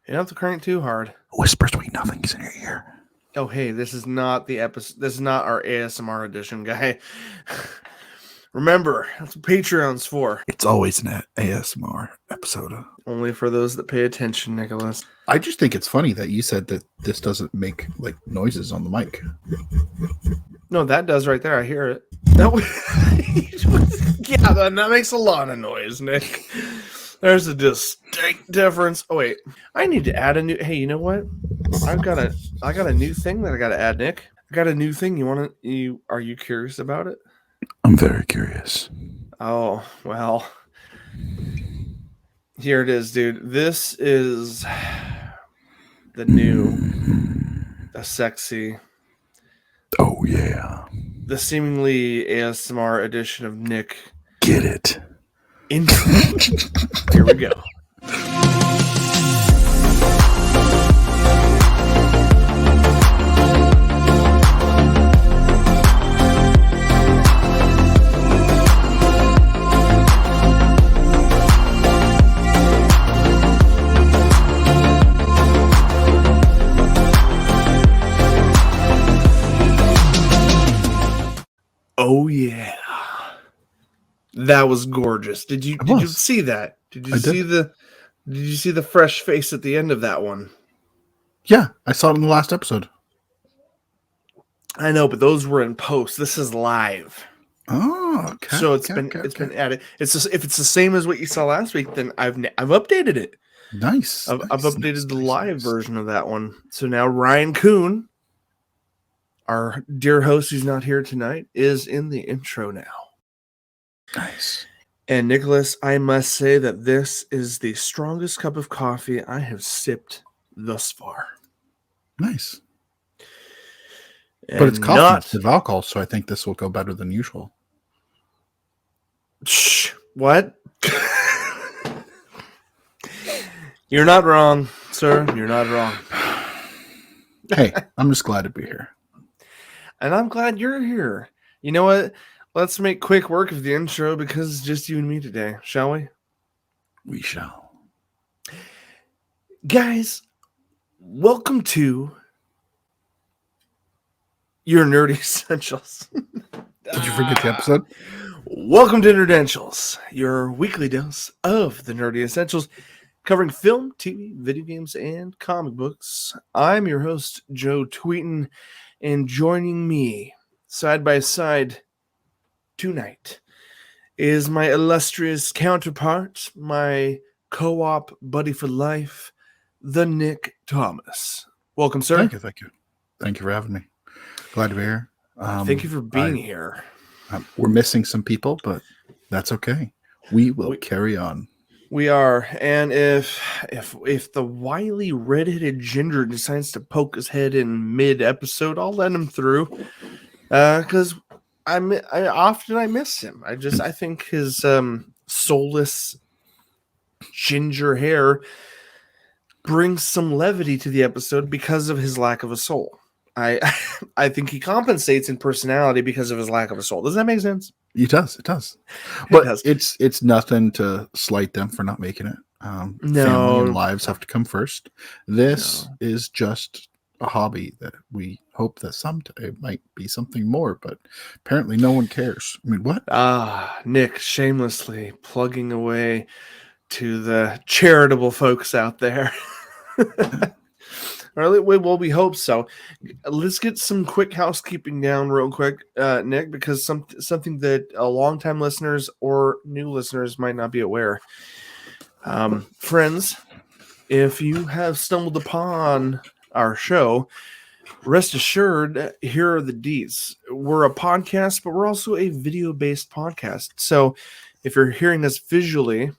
You don't have to crank too hard. Whisper sweet nothings in your ear. Oh, hey, this is not the episode. This is not our ASMR edition, guy. Remember, that's what Patreon's for. It's always an ASMR episode. Only for those that pay attention, Nicholas. I just think it's funny that you said that this doesn't make like noises on the mic. No, that does right there. I hear it. No. Yeah, that makes a lot of noise, Nick. There's a distinct difference. Oh wait, I need to add a new. Hey, you know what? I got a new thing that I got to add, Nick. I got a new thing. Are you curious about it? I'm very curious. Oh well, here it is, dude. This is the sexy. Oh yeah. The seemingly ASMR edition of Nick. Get it. Intro. Here we go. Oh yeah. That was gorgeous. Did you see that? Did you see the fresh face at the end of that one? Yeah, I saw it in the last episode. I know, but those were in post. This is live. Oh, okay. So it's been added. It's just, if it's the same as what you saw last week, then I've updated it. Nice. I've updated the live version of that one. So now Ryan Kuhn, our dear host who's not here tonight, is in the intro now. Nice. And Nicholas, I must say that this is the strongest cup of coffee I have sipped thus far. Nice. And but it's coffee instead of alcohol, so I think this will go better than usual. Shh. What? You're not wrong, sir. You're not wrong. Hey, I'm just glad to be here. And I'm glad you're here. You know what? Let's make quick work of the intro because it's just you and me today, shall we? We shall. Guys, welcome to your Nerdy Essentials. Did you forget the episode? Welcome to Nerdentials, your weekly dose of the Nerdy Essentials, covering film, TV, video games, and comic books. I'm your host, Joe Tweeton, and joining me side by side tonight is my illustrious counterpart, my co-op buddy for life, the Nick Thomas. Welcome, sir. Thank you. Thank you for having me. Glad to be here. Thank you for being here. We're missing some people, but that's okay. We will carry on. We are, and if the wily redheaded ginger decides to poke his head in mid-episode, I'll let him through, because I miss him. I think his soulless ginger hair brings some levity to the episode because of his lack of a soul. I think he compensates in personality because of his lack of a soul. Does that make sense? It does. But it's nothing to slight them for not making it. Family and lives have to come first. This is just a hobby that we hope that someday might be something more, but apparently no one cares. I mean, what? Nick shamelessly plugging away to the charitable folks out there. Well, we hope so. Let's get some quick housekeeping down real quick, Nick, because something that longtime listeners or new listeners might not be aware. Friends, if you have stumbled upon our show, rest assured, here are the deets. We're a podcast, but we're also a video-based podcast. So if you're hearing this visually,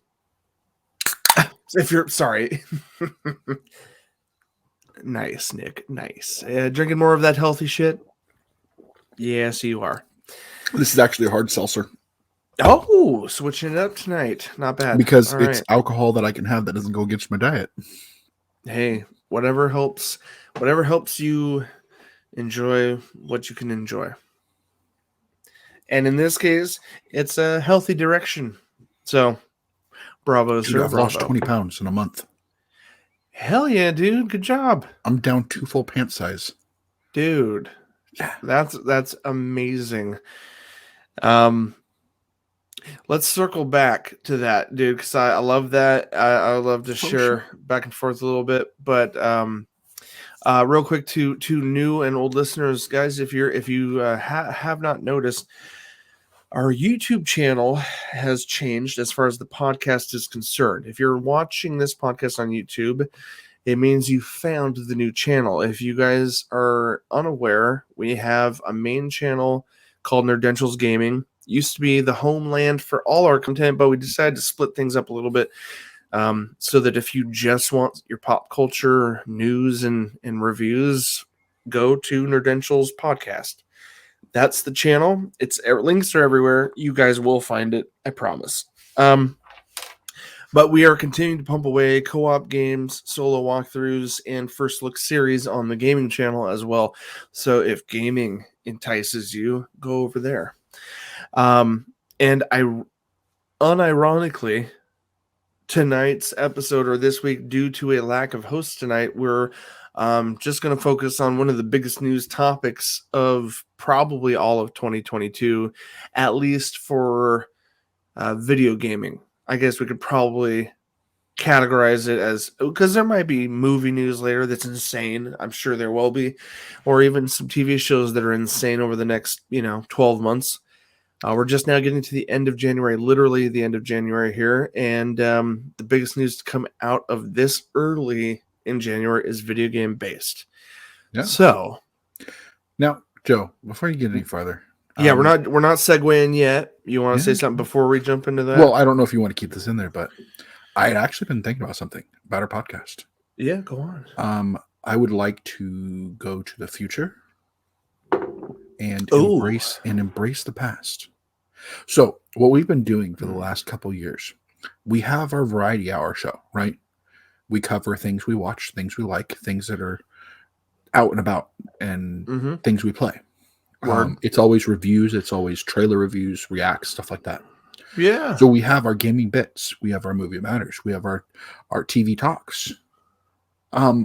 sorry. Nice, Nick. Nice. Drinking more of that healthy shit? Yes, you are. This is actually a hard seltzer. Oh, switching it up tonight. Not bad. Because it's alcohol that I can have that doesn't go against my diet. Hey, whatever helps you enjoy what you can enjoy. And in this case, it's a healthy direction. So, bravo, Dude, sir. I've lost 20 pounds in a month. Hell yeah, dude. Good job. I'm down 2 full pant size. Dude. Yeah. That's amazing. Let's circle back to that, dude, because I love that. I love to share back and forth a little bit. But real quick to new and old listeners, guys, if you have not noticed, our YouTube channel has changed as far as the podcast is concerned. If you're watching this podcast on YouTube, it means you found the new channel. If you guys are unaware, we have a main channel called Nerdentials Gaming. Used to be the homeland for all our content, but we decided to split things up a little bit so that if you just want your pop culture news and reviews, go to Nerdentials Podcast. That's the channel. Links are everywhere. You guys will find it, I promise. But we are continuing to pump away co-op games, solo walkthroughs, and first look series on the gaming channel as well. So if gaming entices you, go over there. And unironically, tonight's episode, or this week, due to a lack of hosts tonight, we're just going to focus on one of the biggest news topics of probably all of 2022, at least for video gaming. I guess we could probably categorize it as, because there might be movie news later that's insane. I'm sure there will be, or even some TV shows that are insane over the next 12 months. We're just now getting to the end of January, literally the end of January here. And the biggest news to come out of this early in January is video game based. Yeah. So now, Joe, before you get any farther. Yeah, we're not segueing yet. You want to say something before we jump into that? Well, I don't know if you want to keep this in there, but I had actually been thinking about something about our podcast. Yeah, go on. I would like to go to the future and embrace the past. So what we've been doing for the last couple years, we have our variety hour show, right? We cover things we watch, things we like, things that are out and about, and things we play. It's always reviews, it's always trailer reviews, reacts, stuff like that. Yeah. So we have our gaming bits, we have our movie matters, we have our TV talks. I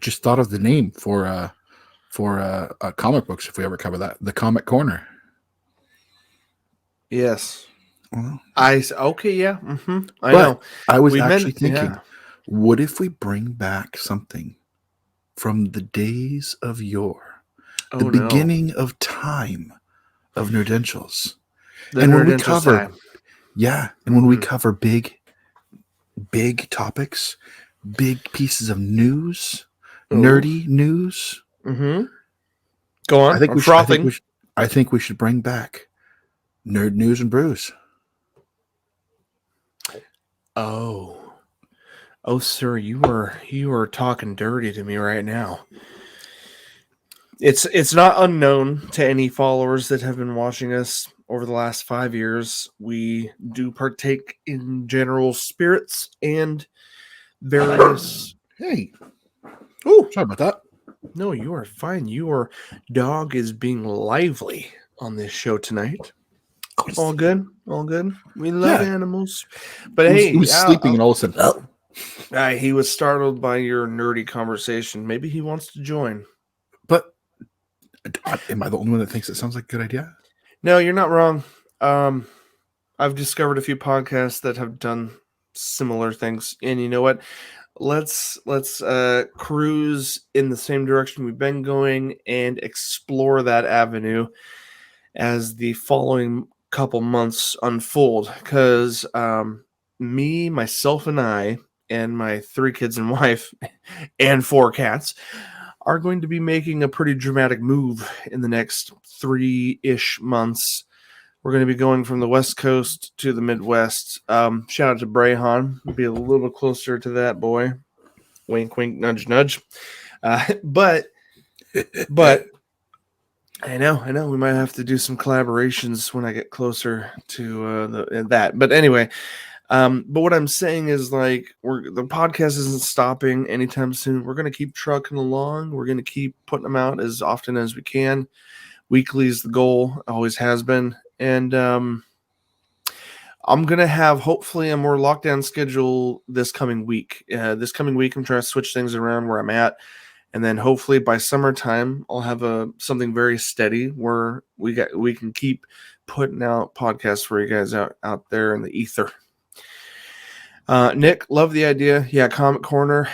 just thought of the name for comic books if we ever cover that. The Comic Corner. Yes. Well, yeah. I know. I was actually thinking, what if we bring back something from the days of yore, the beginning of time of Nerdentials, and when we cover, when we cover big topics, big pieces of news, nerdy news. Go on. I think we should bring back Nerd News and Brews. Oh, sir, you are talking dirty to me right now. It's not unknown to any followers that have been watching us over the last 5 years. We do partake in general spirits and various. Hey, sorry about that. No, you are fine. Your dog is being lively on this show tonight. All good. We love animals. But he was sleeping and all of a sudden, he was startled by your nerdy conversation. Maybe he wants to join. But am I the only one that thinks it sounds like a good idea? No, you're not wrong. I've discovered a few podcasts that have done similar things, and you know what? Let's cruise in the same direction we've been going and explore that avenue as the following couple months unfold. Because me, myself, and I, and my 3 kids and wife, and 4 cats, are going to be making a pretty dramatic move in the next 3-ish months. We're going to be going from the West Coast to the Midwest. Shout out to Brayhan. Be a little closer to that boy. Wink, wink, nudge, nudge. But I know we might have to do some collaborations when I get closer to that. But anyway, but what I'm saying is, like, the podcast isn't stopping anytime soon. We're going to keep trucking along. We're going to keep putting them out as often as we can. Weekly is the goal, always has been. And I'm going to have hopefully a more lockdown schedule this coming week. I'm trying to switch things around where I'm at. And then hopefully by summertime, I'll have something very steady where we can keep putting out podcasts for you guys out there in the ether. Nick, love the idea. Yeah, Comic Corner.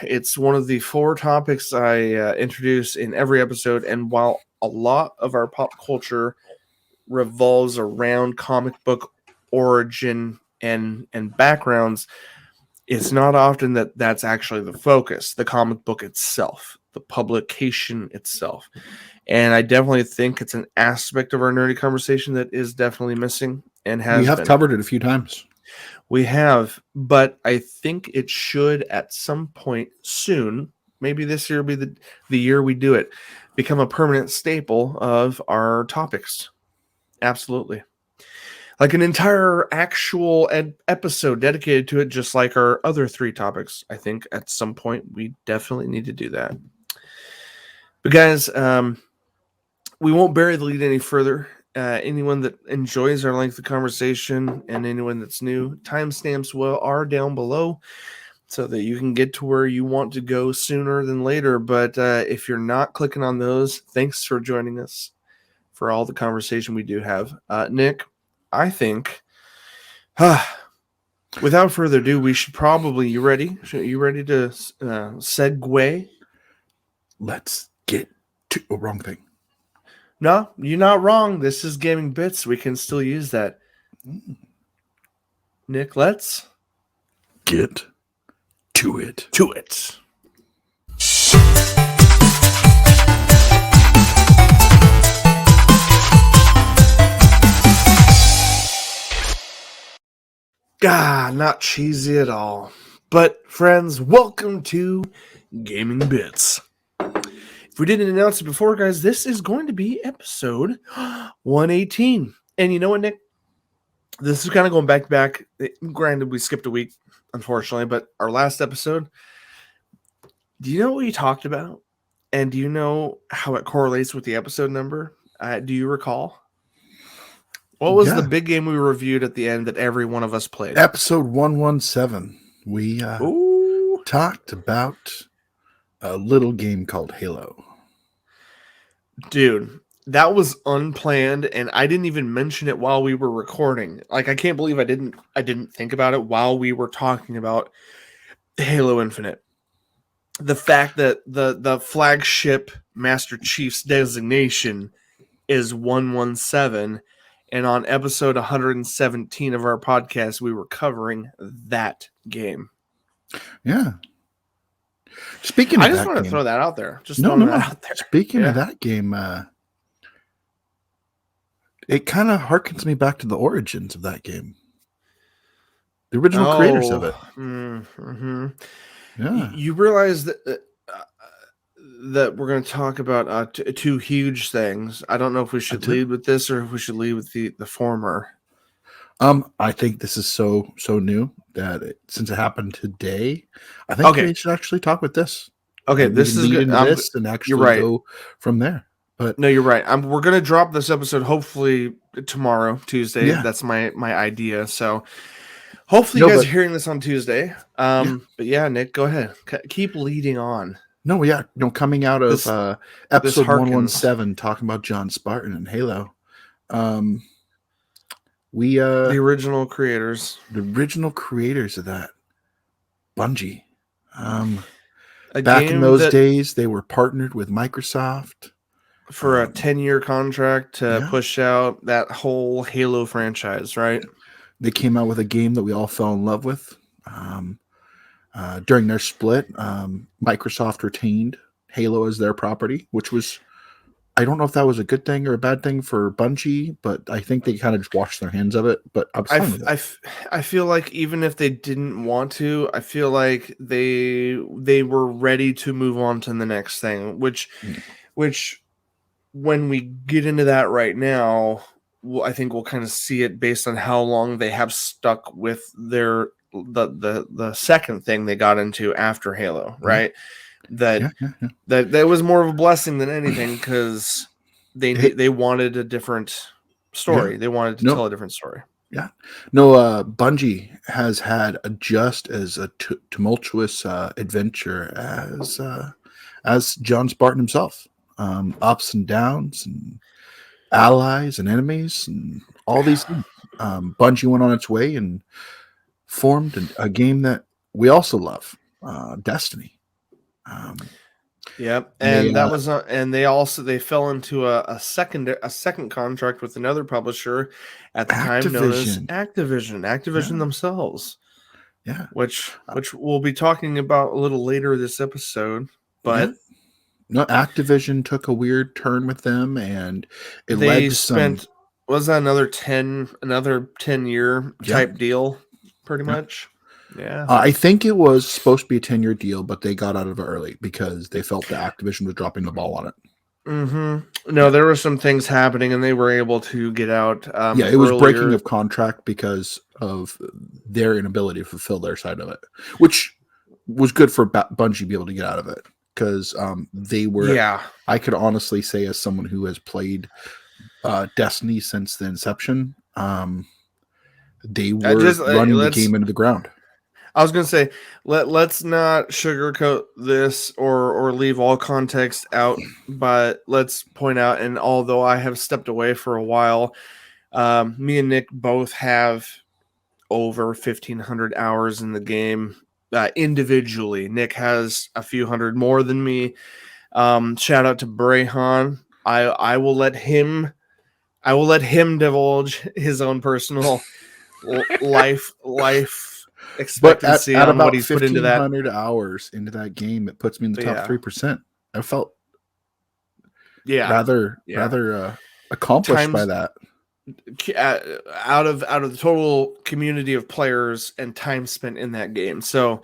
It's one of the 4 topics I introduce in every episode. And while a lot of our pop culture revolves around comic book origin and backgrounds, it's not often that's actually the focus, the comic book itself, the publication itself. And I definitely think it's an aspect of our nerdy conversation that is definitely missing and has We have covered it a few times. We have, but I think it should at some point soon, maybe this year will be the year we do it, become a permanent staple of our topics. Absolutely. Like an entire actual episode dedicated to it, just like our other 3 topics. I think at some point we definitely need to do that. But guys, we won't bury the lead any further. Anyone that enjoys our lengthy conversation and anyone that's new, timestamps are down below so that you can get to where you want to go sooner than later. But if you're not clicking on those, thanks for joining us for all the conversation we do have. Nick, I think, without further ado, we should probably. You ready? You ready to segue? Let's get to a wrong thing. No, you're not wrong. This is Gaming Bits. We can still use that. Nick, let's get to it. To it. Not cheesy at all. But friends, welcome to Gaming Bits. If we didn't announce it before, guys, this is going to be episode 118. And you know what, Nick? This is kind of going back. Granted, we skipped a week, unfortunately, but our last episode, do you know what we talked about? And do you know how it correlates with the episode number? Do you recall? What was the big game we reviewed at the end that every one of us played? Episode 117. We talked about a little game called Halo. Dude, that was unplanned, and I didn't even mention it while we were recording. Like, I can't believe I didn't think about it while we were talking about Halo Infinite. The fact that the flagship Master Chief's designation is 117, and on episode 117 of our podcast, we were covering that game. Yeah. Speaking of that game, I just want to throw that out there. Speaking of that game, it kind of harkens me back to the origins of that game. The original creators of it. Mm-hmm. Yeah. You realize that we're going to talk about 2 huge things. I don't know if we should lead with this or if we should lead with the former. I think this is so new that since it happened today, I think we should actually talk with this. Okay, this is good. This and actually go from there. But no, you're right. We're going to drop this episode hopefully tomorrow, Tuesday. Yeah. That's my idea. So hopefully you guys are hearing this on Tuesday. But yeah, Nick, go ahead. Keep leading on. No, yeah. Coming out of episode 117, talking about John Spartan and Halo. The original creators. The original creators of that. Bungie. Back in those days, they were partnered with Microsoft. For a 10-year contract to push out that whole Halo franchise, right? They came out with a game that we all fell in love with. During their split, Microsoft retained Halo as their property, which was, I don't know if that was a good thing or a bad thing for Bungie, but I think they kind of just washed their hands of it. But I feel like even if they didn't want to, I feel like they were ready to move on to the next thing, which when we get into that right now, I think we'll kind of see it based on how long they have stuck with the second thing they got into after Halo, right? That was more of a blessing than anything because they wanted a different story. They wanted to tell a different story. Yeah. No, Bungie has had just as a tumultuous adventure as John Spartan himself. Ups and downs, and allies and enemies, and all these things. Bungie went on its way and formed a game that we also love, Destiny. Yep, They and that was and they fell into a second contract with another publisher at the time known as Activision. Activision themselves. Yeah, which we'll be talking about a little later this episode. But no, Activision took a weird turn with them, and it they led to spent was that another 10-year type deal, pretty much. Yeah, I think it was supposed to be a 10-year deal, but they got out of it early because they felt that Activision was dropping the ball on it. No, there were some things happening, and they were able to get out. It was breaking of contract because of their inability to fulfill their side of it, which was good for Bungie to be able to get out of it, because they were. Yeah, I could honestly say, as someone who has played Destiny since the inception, they were running the game into the ground. I was going to say, let's not sugarcoat this or leave all context out, but let's point out, and although I have stepped away for a while, me and Nick both have over 1,500 hours in the game individually. Nick has a few hundred more than me. Shout out to Brayhan. I will let him divulge his own personal life expectancy at on about what he's put into that. 1,500 hours into that game, it puts me in the top 3%. I felt rather accomplished by that. Out of the total community of players and time spent in that game, so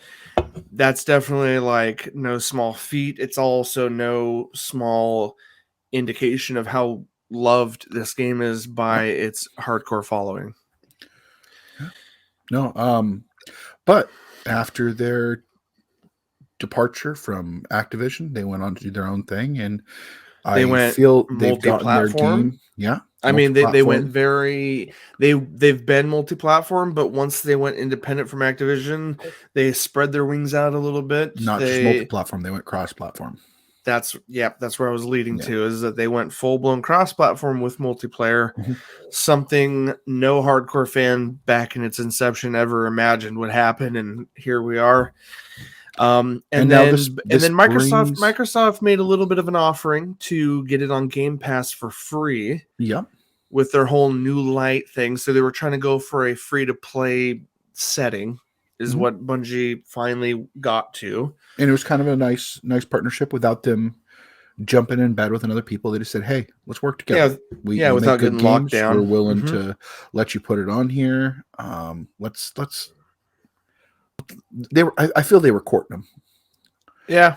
that's definitely like no small feat. It's also no small indication of how loved this game is by its hardcore following. No, but after their departure from Activision, they went on to do their own thing, and I feel they've gotten their game. Yeah, I mean they went they've been multi-platform, but once they went independent from Activision, they spread their wings out a little bit. Not just multi-platform, they went cross-platform. That's where I was leading to, is that they went full-blown cross-platform with multiplayer, something no hardcore fan back in its inception ever imagined would happen, and here we are. And then Microsoft made a little bit of an offering to get it on Game Pass for free. Yeah, with their whole New Light thing, so they were trying to go for a free-to-play setting. Is what Bungie finally got to. And it was kind of a nice partnership without them jumping in bed with another people. They just said, "Hey, let's work together. We without getting locked down. We're willing to let you put it on here. Let's." I feel they were courting them. Yeah.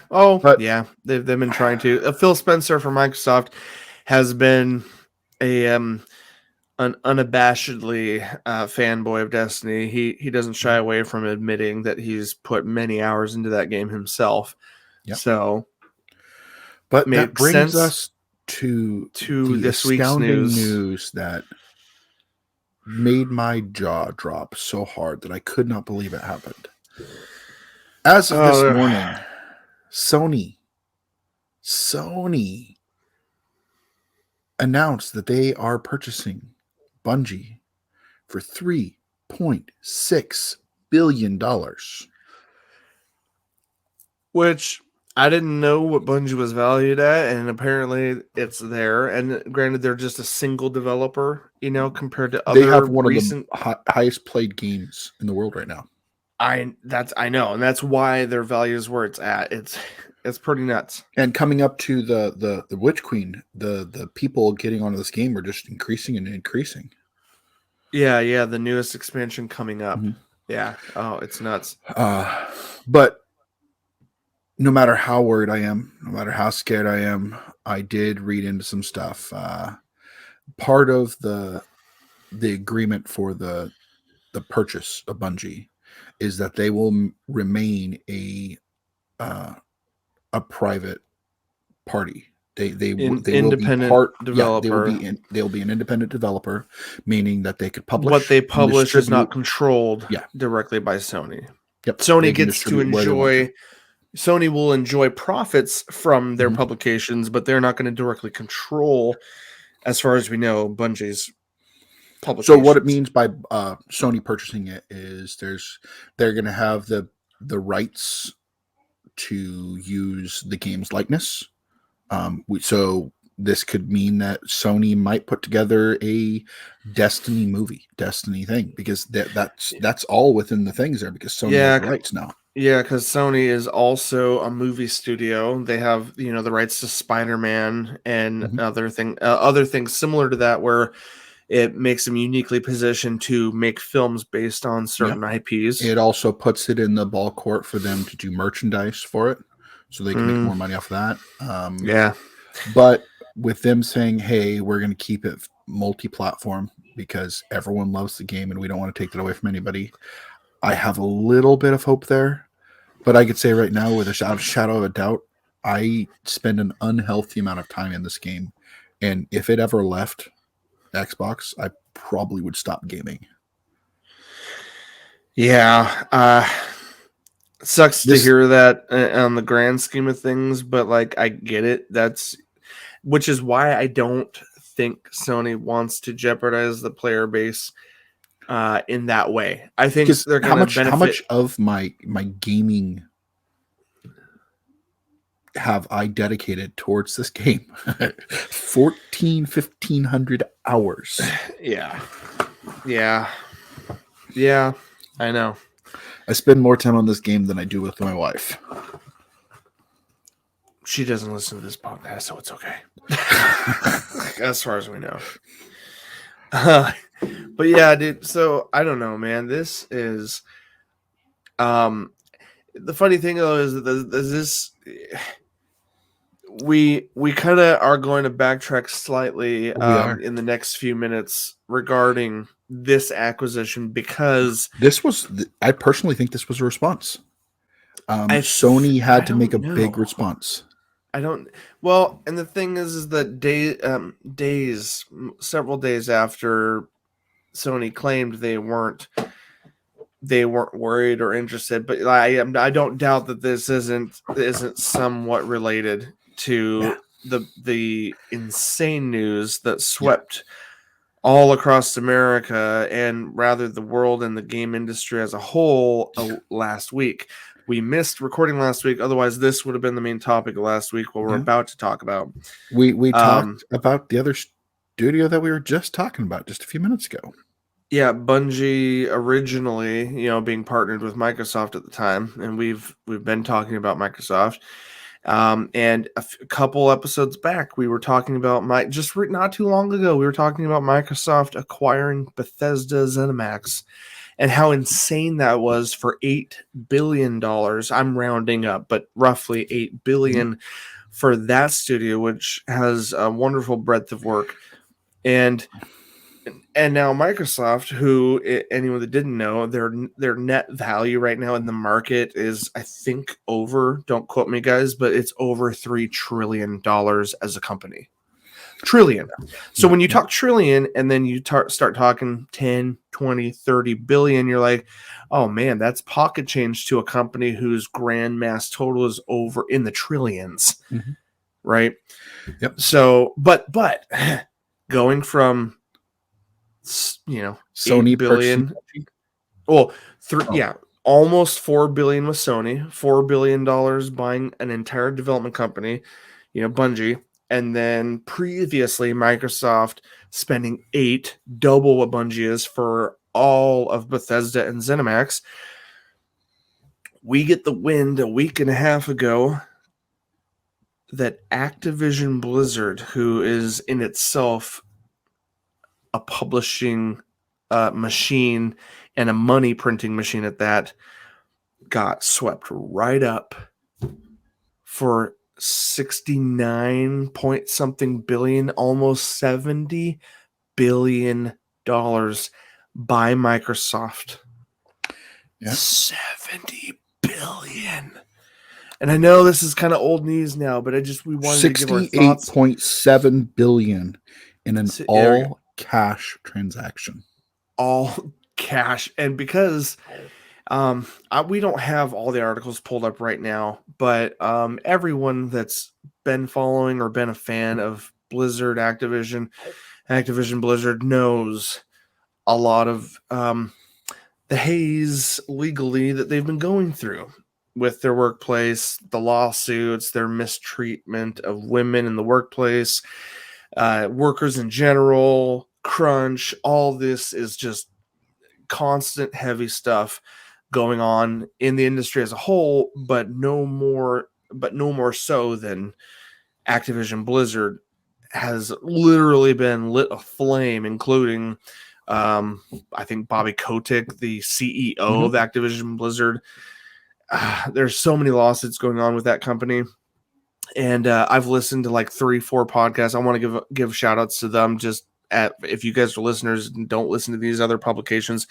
They've been trying to. Phil Spencer from Microsoft has been an unabashedly fanboy of Destiny. He doesn't shy away from admitting that he's put many hours into that game himself. Yep. So, but that brings us to this week's news that made my jaw drop so hard that I could not believe it happened. As of this morning, Sony announced that they are purchasing Bungie for $3.6 billion. Which I didn't know what Bungie was valued at, and apparently it's there. And granted, they're just a single developer, compared to other. They have one of the highest played games in the world right now. I know, and that's why their value is where it's at. It's pretty nuts. And coming up to the Witch Queen, the people getting onto this game are just increasing and increasing. Yeah, the newest expansion coming up. Yeah. Oh, it's nuts. But no matter how worried I am, no matter how scared I am, I did read into some stuff. Part of the agreement for the purchase of Bungie is that they will remain a private party. They will be developer. They'll be an independent developer, meaning that they could publish. What they publish is not controlled directly by Sony. Yep. Sony gets to enjoy. Sony will enjoy profits from their publications, but they're not going to directly control, as far as we know, Bungie's publications. So what it means by Sony purchasing it is they're going to have the rights to use the game's likeness. So this could mean that Sony might put together a Destiny thing, because that's all within the things there, because Sony has the rights now. Yeah, because Sony is also a movie studio. They have the rights to Spider-Man and other things similar to that, where it makes them uniquely positioned to make films based on certain IPs. It also puts it in the ball court for them to do merchandise for it, so they can make more money off of that. But with them saying, hey, we're going to keep it multi-platform because everyone loves the game and we don't want to take that away from anybody, I have a little bit of hope there. But I could say right now, with a shadow of a doubt, I spend an unhealthy amount of time in this game. And if it ever left Xbox, I probably would stop gaming. Yeah. Sucks to hear that on the grand scheme of things, but I get it. Which is why I don't think Sony wants to jeopardize the player base in that way. I think they're going to benefit. How much of my gaming have I dedicated towards this game? 1,500 hours. Yeah, I know. I spend more time on this game than I do with my wife. She doesn't listen to this podcast, so it's okay. As far as we know. But yeah, dude. So I don't know, man. This is the funny thing though is that this we kind of are going to backtrack slightly in the next few minutes regarding this acquisition, because I personally think this was a response. Sony had to make a big response. And the thing is that several days after Sony claimed they weren't worried or interested, but I don't doubt that this isn't somewhat related to the insane news that swept all across America and rather the world and the game industry as a whole last week. We missed recording last week. Otherwise, this would have been the main topic of last week, what we're about to talk about. We talked about the other studio that we were just talking about just a few minutes ago. Yeah, Bungie originally, being partnered with Microsoft at the time, and we've been talking about Microsoft. And a couple episodes back, we were talking about not too long ago, we were talking about Microsoft acquiring Bethesda ZeniMax. And how insane that was for $8 billion. I'm rounding up, but roughly $8 billion for that studio, which has a wonderful breadth of work. And now Microsoft, who anyone that didn't know, their net value right now in the market is, I think, don't quote me guys, but it's over $3 trillion as a company. Trillion. So when you talk trillion and then you start talking 10, 20, 30 billion, you're like, oh man, that's pocket change to a company whose grand mass total is over in the trillions. Right? Yep. So, but going from, Sony 8 billion, almost 4 billion with Sony, $4 billion buying an entire development company, Bungie. And then previously, Microsoft spending double what Bungie is for all of Bethesda and ZeniMax. We get the wind a week and a half ago that Activision Blizzard, who is in itself a publishing machine and a money printing machine at that, got swept right up for 69 point something billion, almost $70 billion by Microsoft. Yeah. 70 billion. And I know this is kind of old news now, but we wanted to give our thoughts. $68.7 billion in an all cash transaction. All cash. And because we don't have all the articles pulled up right now, but everyone that's been following or been a fan of Blizzard, Activision Blizzard knows a lot of the haze legally that they've been going through with their workplace, the lawsuits, their mistreatment of women in the workplace, workers in general, crunch. All this is just constant heavy stuff going on in the industry as a whole, but no more so than Activision Blizzard has literally been lit aflame, including I think Bobby Kotick, the CEO of Activision Blizzard. There's so many lawsuits going on with that company. And I've listened to like 3-4 podcasts. I want to give shout outs to them. Just if you guys are listeners and don't listen to these other publications,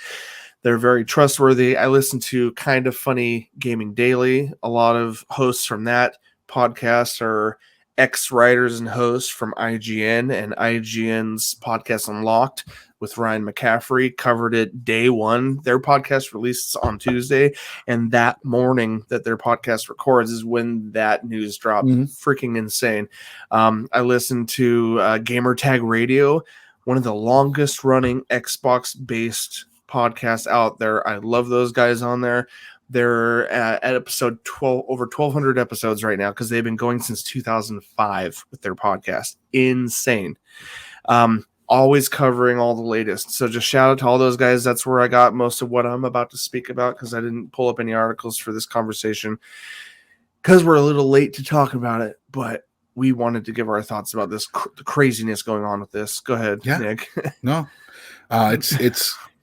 they're very trustworthy. I listen to Kind of Funny Gaming Daily. A lot of hosts from that podcast are ex-writers and hosts from IGN, and IGN's podcast Unlocked with Ryan McCaffrey covered it day one. Their podcast releases on Tuesday, and that morning that their podcast records is when that news dropped. Freaking insane. I listened to Gamer Tag Radio, one of the longest running Xbox-based podcasts out there. I love those guys on there. They're at episode 12, over 1,200 episodes right now, because they've been going since 2005 with their podcast. Insane. Always covering all the latest. So just shout out to all those guys. That's where I got most of what I'm about to speak about, because I didn't pull up any articles for this conversation because we're a little late to talk about it, but we wanted to give our thoughts about this the craziness going on with this. Go ahead, Nick. No,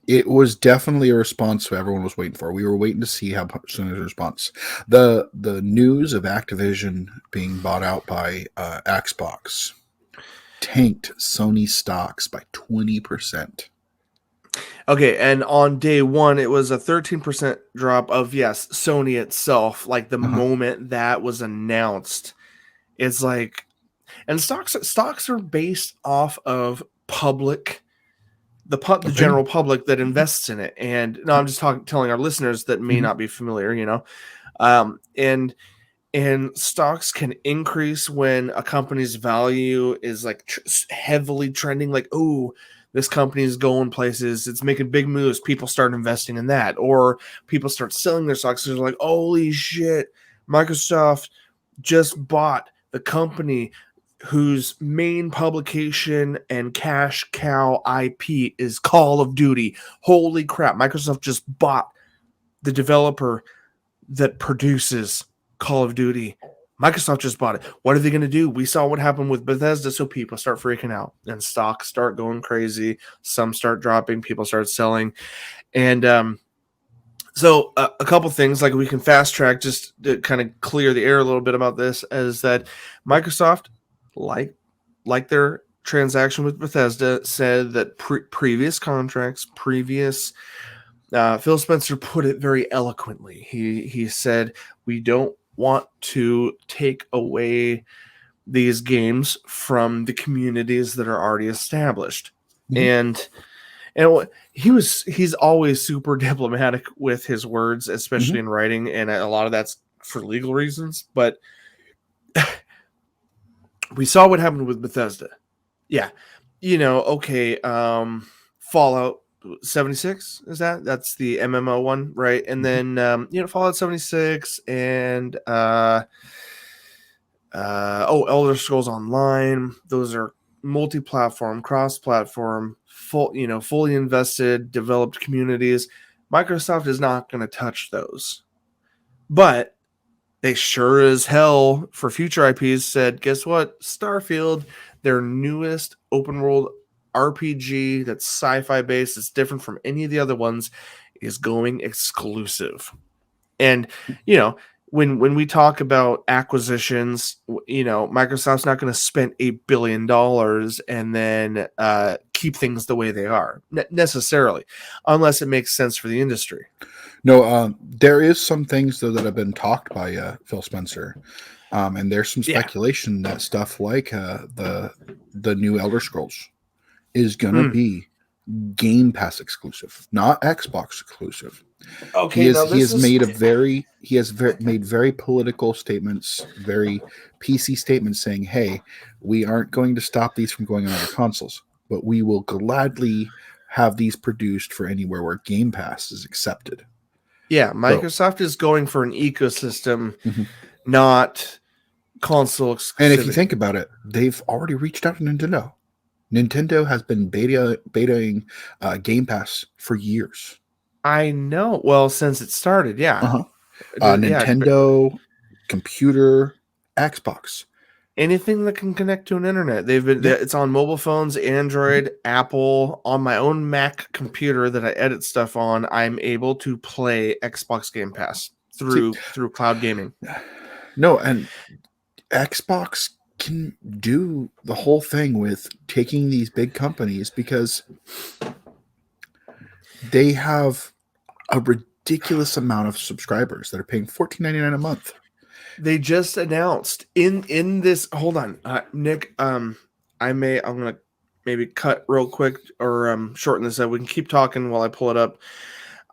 it was definitely a response everyone was waiting for. We were waiting to see how soon as a response. The news of Activision being bought out by Xbox tanked Sony stocks by 20%. Okay, and on day one, it was a 13% drop of, Sony itself. Like the moment that was announced, it's like, and stocks are based off of public. The general public that invests in it. And no, I'm just telling our listeners that may not be familiar, and stocks can increase when a company's value is like heavily trending, like, oh, this company is going places, it's making big moves, people start investing in that, or people start selling their stocks. They're like, holy shit, Microsoft just bought the company whose main publication and cash cow IP is Call of Duty. Holy crap, Microsoft just bought the developer that produces Call of Duty. Microsoft just bought it. What are they going to do? We saw what happened with Bethesda, so people start freaking out and stocks start going crazy. Some start dropping, people start selling. And so a couple things, like we can fast track just to kind of clear the air a little bit about this, is that Microsoft, like their transaction with Bethesda, said that previous contracts, Phil Spencer put it very eloquently. He said, we don't want to take away these games from the communities that are already established. And he's always super diplomatic with his words, especially in writing, and a lot of that's for legal reasons, but we saw what happened with Bethesda. Yeah. Fallout 76 is that's the MMO one, right? And then Fallout 76 and Elder Scrolls Online, those are multi-platform, cross-platform, fully invested, developed communities. Microsoft is not going to touch those. But they sure as hell, for future IPs, said, guess what? Starfield, their newest open world RPG that's sci-fi based, it's different from any of the other ones, is going exclusive. And, when we talk about acquisitions, Microsoft's not going to spend $8 billion and then keep things the way they are, necessarily, unless it makes sense for the industry. No, there is some things though that have been talked by Phil Spencer, and there's some speculation that stuff like the new Elder Scrolls is gonna be Game Pass exclusive, not Xbox exclusive. Okay, he has made made very political statements, very PC statements, saying, "Hey, we aren't going to stop these from going on other consoles, but we will gladly have these produced for anywhere where Game Pass is accepted." Yeah, Microsoft is going for an ecosystem, not console exclusivity. And if you think about it, they've already reached out to Nintendo. Nintendo has been betaing Game Pass for years. I know. Well, since it started, yeah. Nintendo, computer, Xbox. Anything that can connect to an internet. It's on mobile phones, Android, Apple. On my own Mac computer that I edit stuff on, I'm able to play Xbox Game Pass through cloud gaming. No, and Xbox can do the whole thing with taking these big companies because they have a ridiculous amount of subscribers that are paying $14.99 a month. They just announced in this. Hold on, Nick. I'm gonna maybe cut real quick or shorten this up. We can keep talking while I pull it up.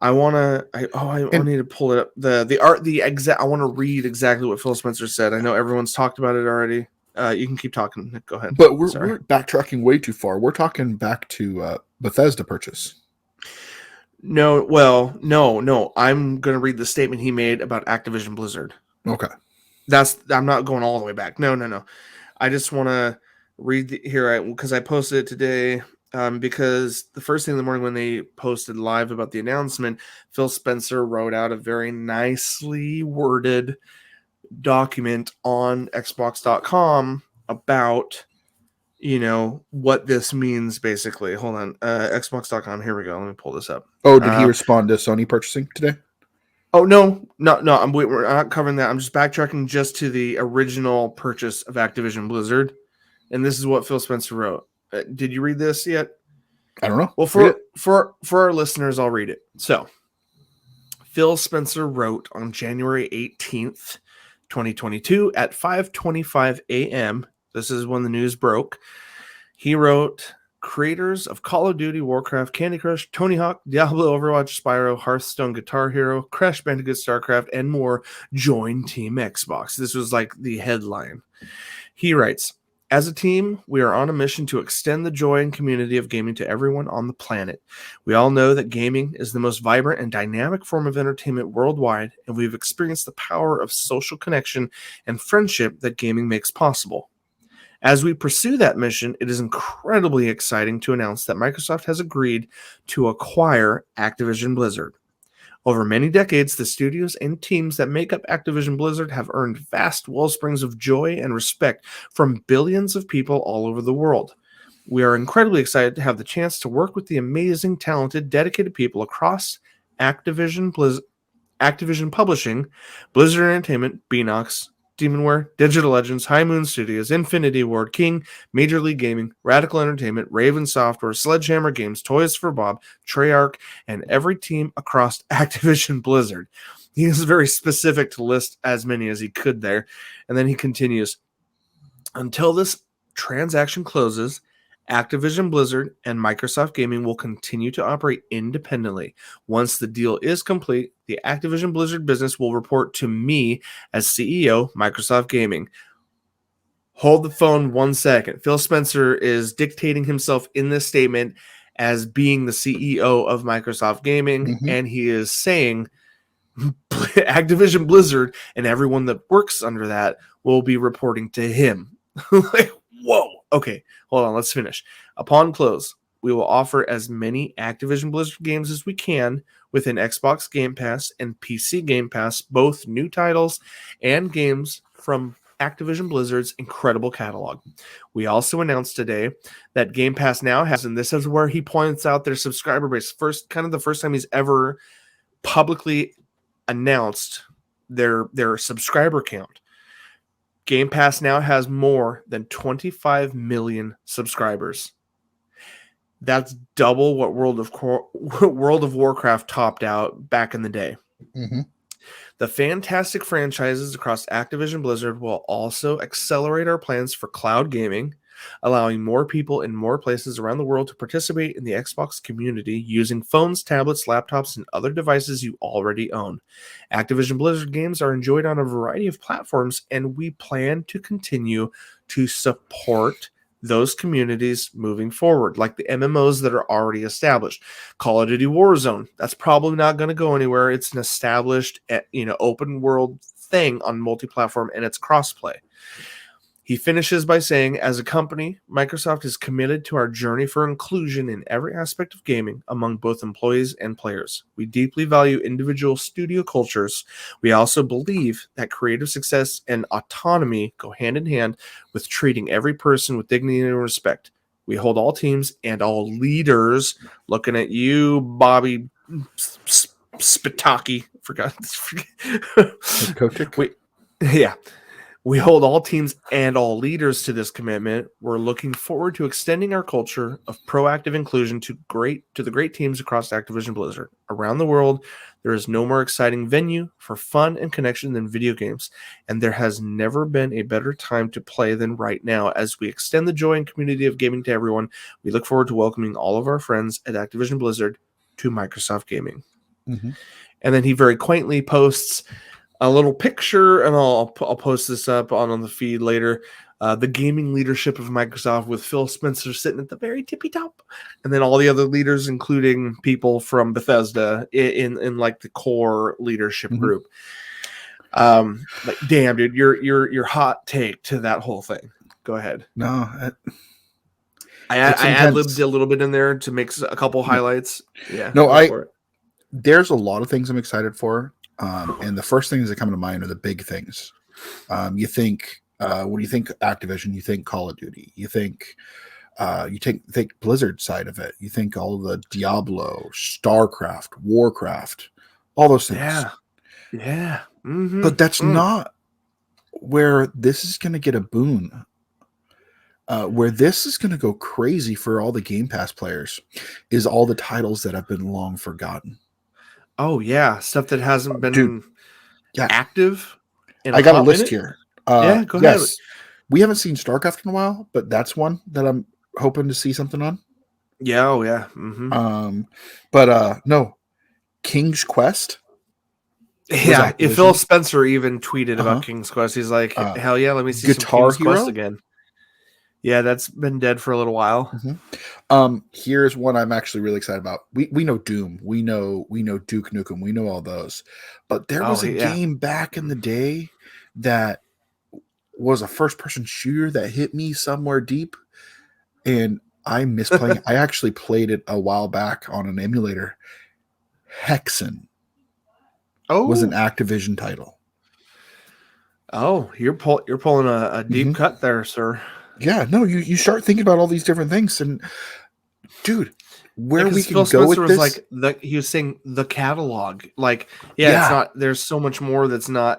I need to pull it up. I want to read exactly what Phil Spencer said. I know everyone's talked about it already. You can keep talking, Nick. Go ahead. But we're backtracking way too far. We're talking back to Bethesda purchase. No. I'm going to read the statement he made about Activision Blizzard. Okay. I'm not going all the way back. No. I just want to read here because I posted it today. Because the first thing in the morning when they posted live about the announcement, Phil Spencer wrote out a very nicely worded document on Xbox.com about, what this means basically. Hold on. Xbox.com. Here we go. Let me pull this up. Oh, did he respond to Sony purchasing today? Oh, no. We're not covering that. I'm just backtracking just to the original purchase of Activision Blizzard. And this is what Phil Spencer wrote. Did you read this yet? I don't know. Well, for our listeners, I'll read it. So, Phil Spencer wrote on January 18th, 2022 at 5:25 a.m. This is when the news broke. He wrote, creators of Call of Duty, Warcraft, Candy Crush, Tony Hawk, Diablo, Overwatch, Spyro, Hearthstone, Guitar Hero, Crash Bandicoot, StarCraft, and more join Team Xbox. This was like the headline. He writes, as a team, we are on a mission to extend the joy and community of gaming to everyone on the planet. We all know that gaming is the most vibrant and dynamic form of entertainment worldwide, and we've experienced the power of social connection and friendship that gaming makes possible. As we pursue that mission, it is incredibly exciting to announce that Microsoft has agreed to acquire Activision Blizzard. Over many decades, the studios and teams that make up Activision Blizzard have earned vast wellsprings of joy and respect from billions of people all over the world. We are incredibly excited to have the chance to work with the amazing, talented, dedicated people across Activision Publishing, Blizzard Entertainment, Beenox, Demonware, Digital Legends, High Moon Studios, Infinity Ward, King, Major League Gaming, Radical Entertainment, Raven Software, Sledgehammer Games, Toys for Bob, Treyarch, and every team across Activision Blizzard. He is very specific to list as many as he could there. And then he continues, until this transaction closes, Activision Blizzard and Microsoft Gaming will continue to operate independently. Once the deal is complete, the Activision Blizzard business will report to me as CEO, Microsoft Gaming. Hold the phone 1 second. Phil Spencer is dictating himself in this statement as being the CEO of Microsoft Gaming, and he is saying Activision Blizzard and everyone that works under that will be reporting to him. Like, whoa. Okay, hold on. Let's finish. Upon close, we will offer as many Activision Blizzard games as we can within Xbox Game Pass and PC Game Pass, both new titles and games from Activision Blizzard's incredible catalog. We also announced today that Game Pass now has, and this is where he points out their subscriber base. The first time he's ever publicly announced their subscriber count. Game Pass now has more than 25 million subscribers. That's double what World of Warcraft topped out back in the day. Mm-hmm. The fantastic franchises across Activision Blizzard will also accelerate our plans for cloud gaming, allowing more people in more places around the world to participate in the Xbox community using phones, tablets, laptops, and other devices you already own. Activision Blizzard games are enjoyed on a variety of platforms, and we plan to continue to support those communities moving forward, like the MMOs that are already established. Call of Duty Warzone, that's probably not going to go anywhere. It's an established, open world thing on multi-platform, and it's crossplay. He finishes by saying, as a company, Microsoft is committed to our journey for inclusion in every aspect of gaming among both employees and players. We deeply value individual studio cultures. We also believe that creative success and autonomy go hand in hand with treating every person with dignity and respect. We hold all teams and all leaders, looking at you, Bobby Spitaki. Forgot. Yeah. We hold all teams and all leaders to this commitment. We're looking forward to extending our culture of proactive inclusion to the great teams across Activision Blizzard. Around the world, there is no more exciting venue for fun and connection than video games, and there has never been a better time to play than right now. As we extend the joy and community of gaming to everyone, we look forward to welcoming all of our friends at Activision Blizzard to Microsoft Gaming. Mm-hmm. And then he very quaintly posts a little picture, and I'll post this up on the feed later. The gaming leadership of Microsoft with Phil Spencer sitting at the very tippy top, and then all the other leaders, including people from Bethesda in like the core leadership mm-hmm. group. Like, damn, dude, your hot take to that whole thing. Go ahead. No, I ad-libbed a little bit in there to make a couple highlights. Yeah. No, there's a lot of things I'm excited for. And the first things that come to mind are the big things. You think, when you think Activision, you think Call of Duty. You think Blizzard side of it. You think all the Diablo, StarCraft, Warcraft, all those things. Yeah. Mm-hmm. But that's not where this is going to get a boon. Where this is going to go crazy for all the Game Pass players is all the titles that have been long forgotten. Oh yeah, stuff that hasn't been active. I got a list here. Go ahead. Yes, we haven't seen StarCraft in a while, but that's one that I'm hoping to see something on. Yeah, oh yeah. Mm-hmm. No, King's Quest. Yeah, if Phil Spencer even tweeted about King's Quest, he's like, "Hell yeah, let me see Guitar some King's Quest again." Yeah, that's been dead for a little while. Mm-hmm. Here's one I'm actually really excited about. We know Doom, we know Duke Nukem, we know all those, but there was a game back in the day that was a first-person shooter that hit me somewhere deep, and I miss playing. I actually played it a while back on an emulator. Hexen was an Activision title. Oh, you're pulling a deep cut there, sir. Yeah, no, you start thinking about all these different things, and dude, where we can Phil go Spencer with was this? he was saying the catalog, it's not. There's so much more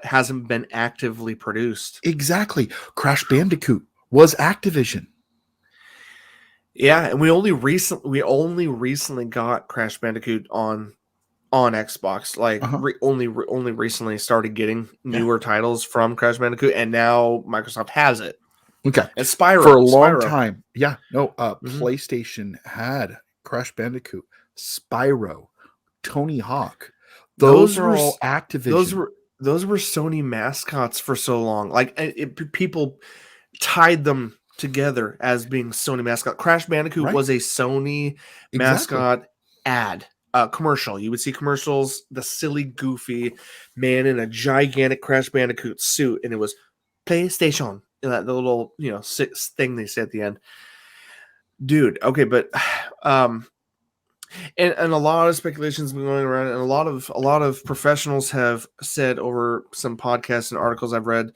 hasn't been actively produced. Exactly, Crash Bandicoot was Activision. Yeah, and we only recently got Crash Bandicoot on Xbox. Like only recently started getting newer titles from Crash Bandicoot, and now Microsoft has it. Okay. And Spyro. For a long time. Yeah. No, PlayStation had Crash Bandicoot, Spyro, Tony Hawk. Those were all Activision. Those were Sony mascots for so long. Like people tied them together as being Sony mascot. Crash Bandicoot was a Sony mascot ad. Commercial. You would see commercials, the silly, goofy man in a gigantic Crash Bandicoot suit, and it was PlayStation. The little, thing they say at the end. Dude, okay, but and a lot of speculations been going around, and a lot of professionals have said over some podcasts and articles I've read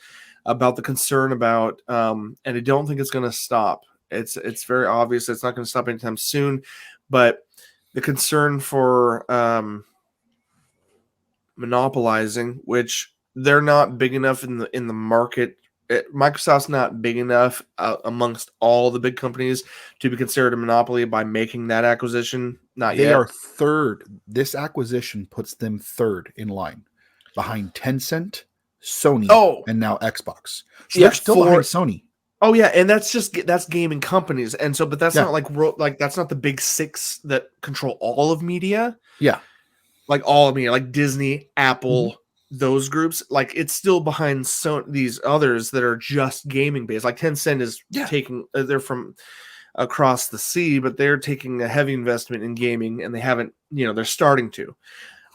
about the concern about and I don't think it's going to stop. It's very obvious it's not going to stop anytime soon, but the concern for monopolizing, which they're not big enough in the market Microsoft's not big enough amongst all the big companies to be considered a monopoly by making that acquisition. Not yet. They are third. This acquisition puts them third in line, behind Tencent, Sony, and now Xbox. So they're still behind Sony. Oh yeah, and that's gaming companies, and so, but that's not like that's not the big six that control all of media. Yeah, like all of media, like Disney, Apple, those groups. Like it's still behind these others that are just gaming based. Like Tencent is taking, they're from across the sea, but they're taking a heavy investment in gaming, and they haven't, they're starting to.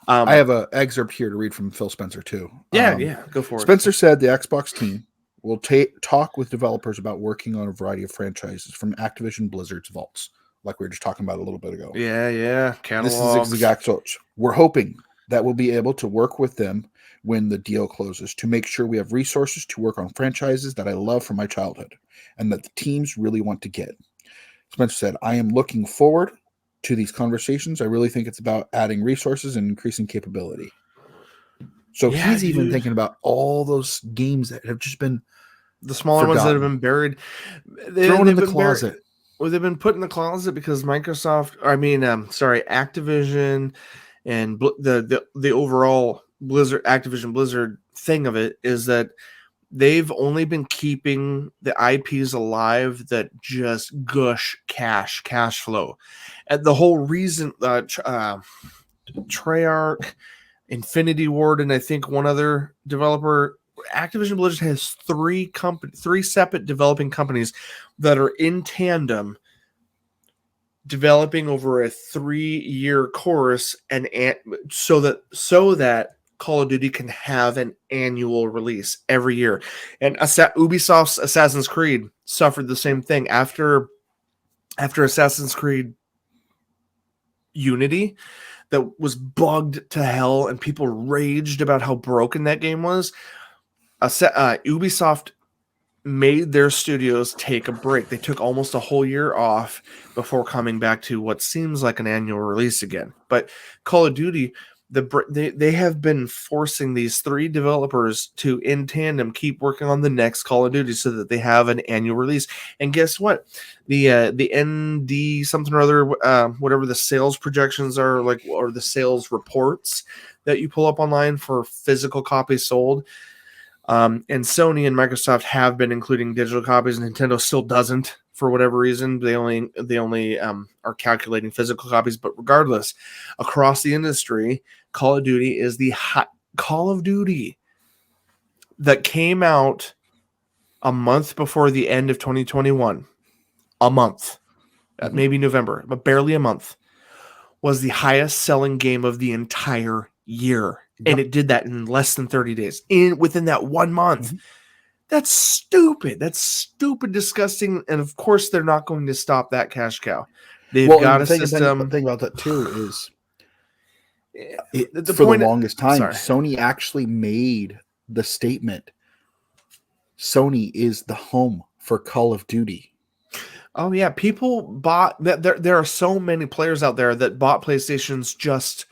I have an excerpt here to read from Phil Spencer too. Yeah, go for it. Spencer said the Xbox team will talk with developers about working on a variety of franchises from Activision Blizzard's vaults, like we were just talking about a little bit ago. Yeah. Catalogs. This is exact source. We're hoping that we'll be able to work with them when the deal closes to make sure we have resources to work on franchises that I love from my childhood and that the teams really want to get. Spencer said, I am looking forward to these conversations. I really think it's about adding resources and increasing capability. So he's even thinking about all those games that have just been the smaller ones that have been buried, thrown in the closet. Well, they've been put in the closet because Activision and the overall Activision Blizzard thing of it is that they've only been keeping the IPs alive that just gush cash flow. And the whole reason Treyarch, Infinity Ward, and I think one other developer, Activision Blizzard has three separate developing companies that are in tandem developing over a 3-year course, and so that Call of Duty can have an annual release every year. And Ubisoft's Assassin's Creed suffered the same thing after Assassin's Creed Unity that was bugged to hell and people raged about how broken that game was. Ubisoft made their studios take a break. They took almost a whole year off before coming back to what seems like an annual release again. But Call of Duty, they have been forcing these 3 developers to, in tandem, keep working on the next Call of Duty so that they have an annual release. And guess what? The ND something or other, whatever the sales projections are, like, or the sales reports that you pull up online for physical copies sold. And Sony and Microsoft have been including digital copies. Nintendo still doesn't, for whatever reason. They only are calculating physical copies. But regardless, across the industry, Call of Duty is the Call of Duty that came out a month before the end of 2021. A month, maybe November, but barely a month, was the highest selling game of the entire year. And it did that in less than 30 days, within that 1 month. That's stupid. That's stupid, disgusting. And of course, they're not going to stop that cash cow. They've got a system. The thing about that too is, for the longest time, Sony actually made the statement, Sony is the home for Call of Duty. Oh yeah, people bought that. There are so many players out there that bought PlayStations just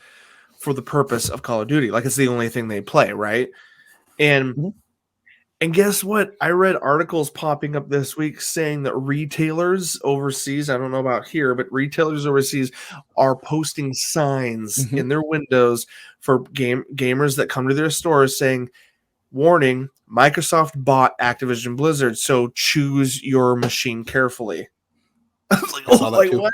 for the purpose of Call of Duty. Like, it's the only thing they play, right? And guess what? I read articles popping up this week saying that retailers overseas, I don't know about here, but retailers overseas are posting signs in their windows for gamers that come to their stores saying, warning, Microsoft bought Activision Blizzard, so choose your machine carefully. I was like, what?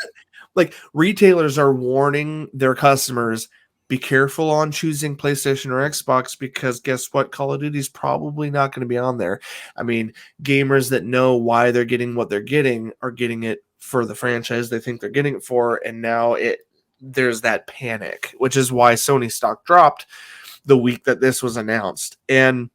Like, retailers are warning their customers, be careful on choosing PlayStation or Xbox, because guess what? Call of Duty is probably not going to be on there. I mean, gamers that know why they're getting what they're getting are getting it for the franchise they think they're getting it for, and now there's that panic, which is why Sony stock dropped the week that this was announced. And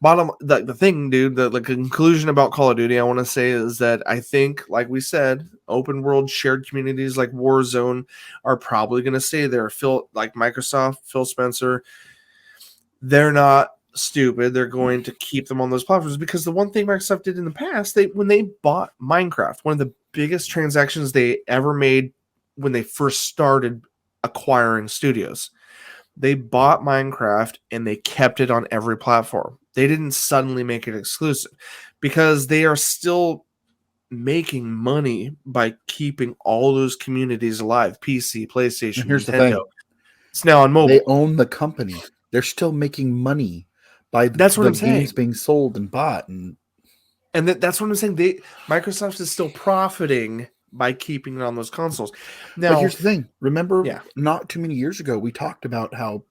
the thing, dude, the conclusion about Call of Duty I want to say is that I think, like we said, open world shared communities like Warzone are probably going to stay there. Microsoft, Phil Spencer, they're not stupid. They're going to keep them on those platforms, because the one thing Microsoft did in the past, when they bought Minecraft, one of the biggest transactions they ever made when they first started acquiring studios, they bought Minecraft and they kept it on every platform. They didn't suddenly make it exclusive because they are still making money by keeping all those communities alive. PC, PlayStation, here's Nintendo. The thing. It's now on mobile. They own the company. They're still making money by that's what the I'm saying. Games being sold and bought. And that's what I'm saying. Microsoft is still profiting by keeping it on those consoles. Now, but here's the thing. Remember, not too many years ago, we talked about how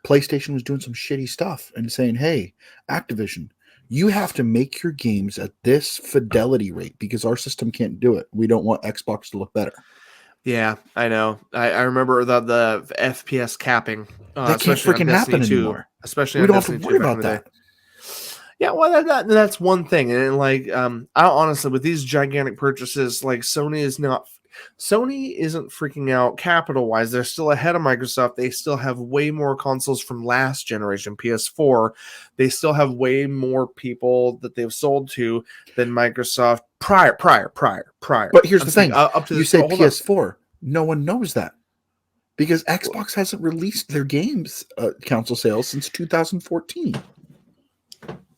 PlayStation was doing some shitty stuff and saying, hey, Activision, you have to make your games at this fidelity rate because our system can't do it. We don't want Xbox to look better. Yeah, I know. I remember the FPS capping. That can't freaking happen anymore. Especially we don't have to worry about that. Yeah, well, that's one thing, and like, I honestly, with these gigantic purchases, like Sony isn't freaking out capital wise. They're still ahead of Microsoft. They still have way more consoles from last generation PS4. They still have way more people that they've sold to than Microsoft prior. But here's the thing: up to you say PS4, no one knows that because Xbox hasn't released their games console sales since 2014.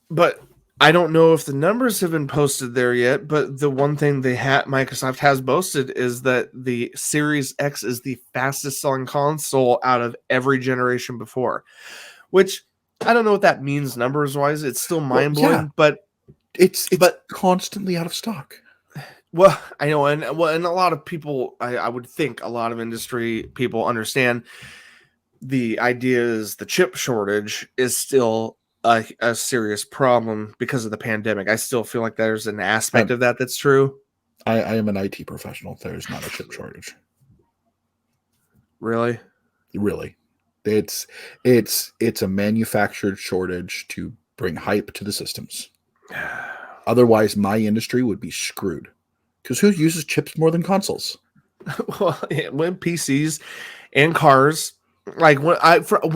But I don't know if the numbers have been posted there yet, but the one thing Microsoft has boasted is that the Series X is the fastest selling console out of every generation before, which I don't know what that means numbers wise. It's still mind blowing, but it's constantly out of stock. Well, I know, and a lot of people, I would think a lot of industry people understand the idea is the chip shortage is still a serious problem because of the pandemic. I still feel like there's an aspect of that that's true. I am an IT professional. There's not a chip shortage. Really? It's a manufactured shortage to bring hype to the systems. Otherwise, my industry would be screwed. Because who uses chips more than consoles? Well, when PCs and cars. Like when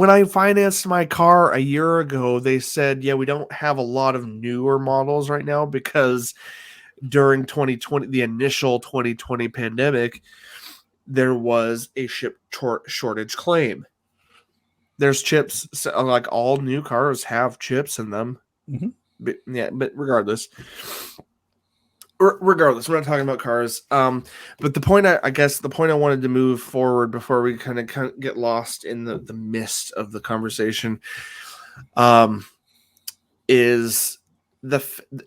I financed my car a year ago, they said, we don't have a lot of newer models right now because during 2020, the initial 2020 pandemic, there was a chip shortage claim. There's chips, like all new cars have chips in them. Mm-hmm. But regardless, we're not talking about cars. But the point I wanted to move forward before we kind of get lost in the mist of the conversation, is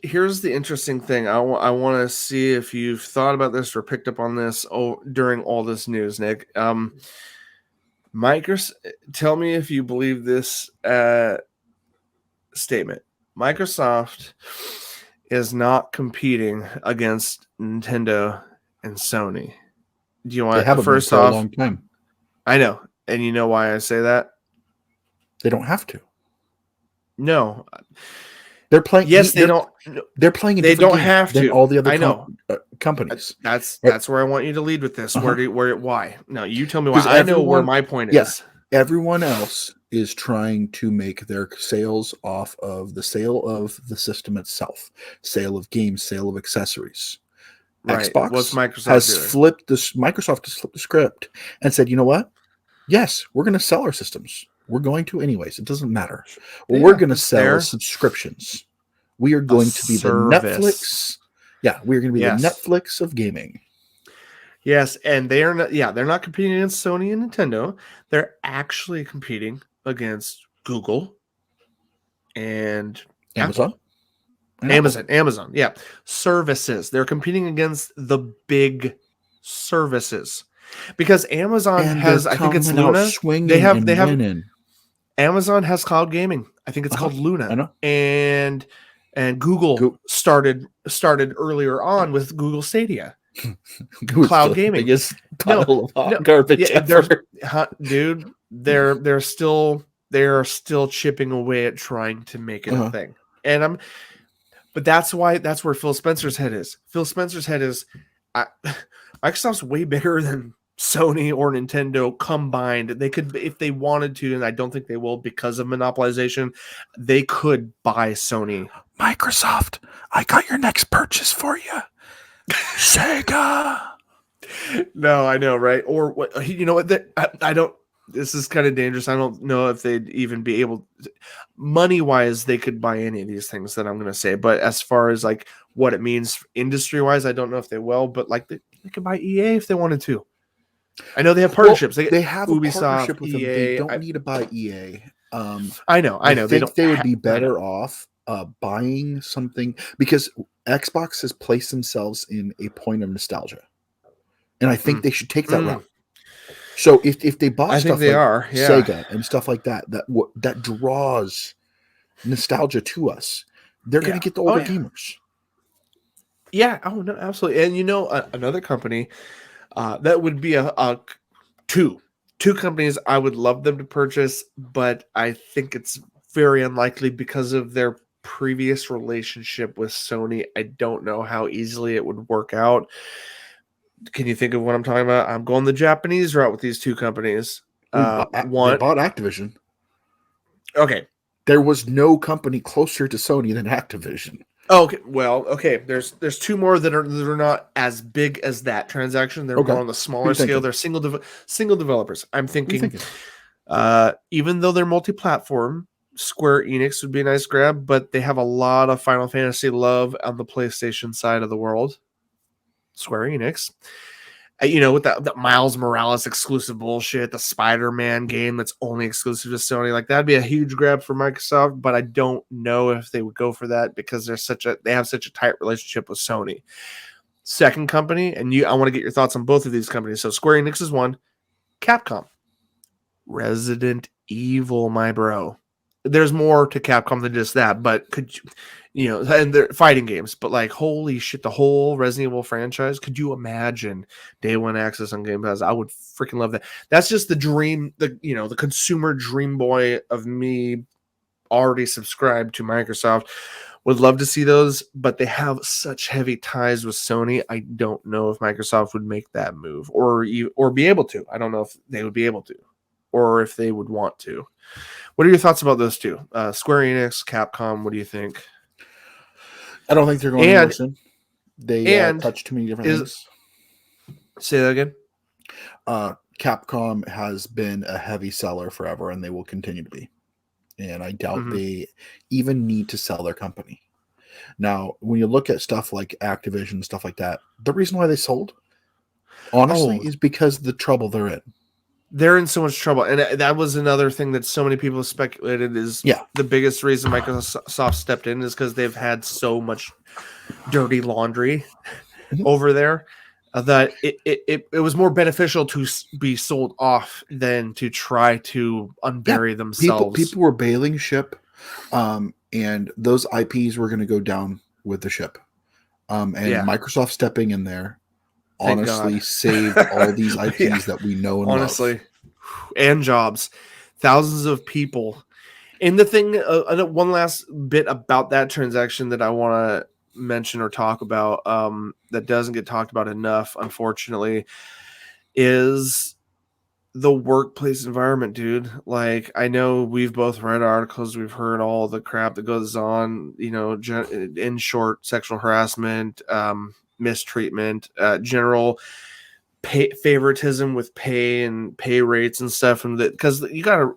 here's the interesting thing. I want to see if you've thought about this or picked up on this during all this news, Nick. Microsoft, tell me if you believe this statement. Microsoft is not competing against Nintendo and Sony. Do you want they haven't first been for off? A long time. I know, and you know why I say that? They don't have to. No, they're playing. Yes, they don't. They're playing. They don't have to. All the other companies. That's right. Where I want you to lead with this. Why? No, you tell me why. I know where my point is. Everyone else is trying to make their sales off of the sale of the system itself, sale of games, sale of accessories. Right. Xbox What's Microsoft has doing? Microsoft has flipped the script and said, you know what? Yes, we're going to sell our systems. We're going to anyways. It doesn't matter. What we're going to sell is subscriptions. We are going to be the Netflix. Yeah, we're going to be the Netflix of gaming. Yes, and they're not competing against Sony and Nintendo. They're actually competing against Google and Amazon. Amazon. Yeah. Services. They're competing against the big services. Because Amazon has, I think it's Luna. They have Amazon has cloud gaming. I think it's called Luna. I know. And Google started earlier on with Google Stadia. Cloud gaming. Biggest pile of hot garbage ever. Dude, they're still chipping away at trying to make it a thing. But that's where Phil Spencer's head is. Phil Spencer's head is Microsoft's way bigger than Sony or Nintendo combined. They could, if they wanted to, and I don't think they will because of monopolization, they could buy Sony. Microsoft, I got your next purchase for you. Sega. No, I know, right? Or what? You know what? I don't. this is kind of dangerous. I don't know if they'd even be able, money wise, they could buy any of these things that I'm going to say. But as far as like what it means industry wise, I don't know if they will. But like they could buy EA if they wanted to. I know they have partnerships. Well, they have Ubisoft, a partnership with EA. them. They don't need to buy EA. I know. I think they would be better off buying something because Xbox has placed themselves in a point of nostalgia, and I think they should take that route. So if they bought stuff like Sega and stuff like that that draws nostalgia to us, they're going to get the older gamers. Yeah. Oh no, absolutely. And another company that would be two companies I would love them to purchase, but I think it's very unlikely because of their previous relationship with Sony. I don't know how easily it would work out. Can you think of what I'm talking about? I'm going the Japanese route with these two companies. They bought Activision. Okay. There was no company closer to Sony than Activision. Oh, okay. Well, okay. There's two more that are not as big as that transaction. They're more on the smaller scale. They're single developers. I'm thinking, even though they're multi-platform, Square Enix would be a nice grab, but they have a lot of Final Fantasy love on the PlayStation side of the world. Square Enix. With that Miles Morales exclusive bullshit, the Spider-Man game that's only exclusive to Sony, like that'd be a huge grab for Microsoft, but I don't know if they would go for that because they have such a tight relationship with Sony. Second company, and I want to get your thoughts on both of these companies. So Square Enix is one, Capcom. Resident Evil, my bro. There's more to Capcom than just that, but could you, and they're fighting games, but like, holy shit, the whole Resident Evil franchise, could you imagine day one access on Game Pass? I would freaking love that. That's just the dream, the consumer dream boy of me already subscribed to Microsoft. Would love to see those, but they have such heavy ties with Sony. I don't know if Microsoft would make that move or be able to. I don't know if they would be able to or if they would want to. What are your thoughts about those two? Square Enix, Capcom, what do you think? I don't think they're going to listen. They touch too many different things. Say that again? Capcom has been a heavy seller forever, and they will continue to be. And I doubt they even need to sell their company. Now, when you look at stuff like Activision, stuff like that, the reason why they sold, honestly, is because of the trouble they're in. They're in so much trouble. And that was another thing that so many people speculated is the biggest reason Microsoft stepped in is because they've had so much dirty laundry over there that it was more beneficial to be sold off than to try to unbury themselves. People were bailing ship, and those IPs were going to go down with the ship. Microsoft stepping in there honestly saved all these IPs that we know and love. And jobs, thousands of people. And the thing, one last bit about that transaction that I want to mention or talk about that doesn't get talked about enough, unfortunately, is the workplace environment, dude. Like, I know we've both read articles, we've heard all the crap that goes on, in short, sexual harassment, mistreatment, general favoritism with pay and pay rates and stuff, and that because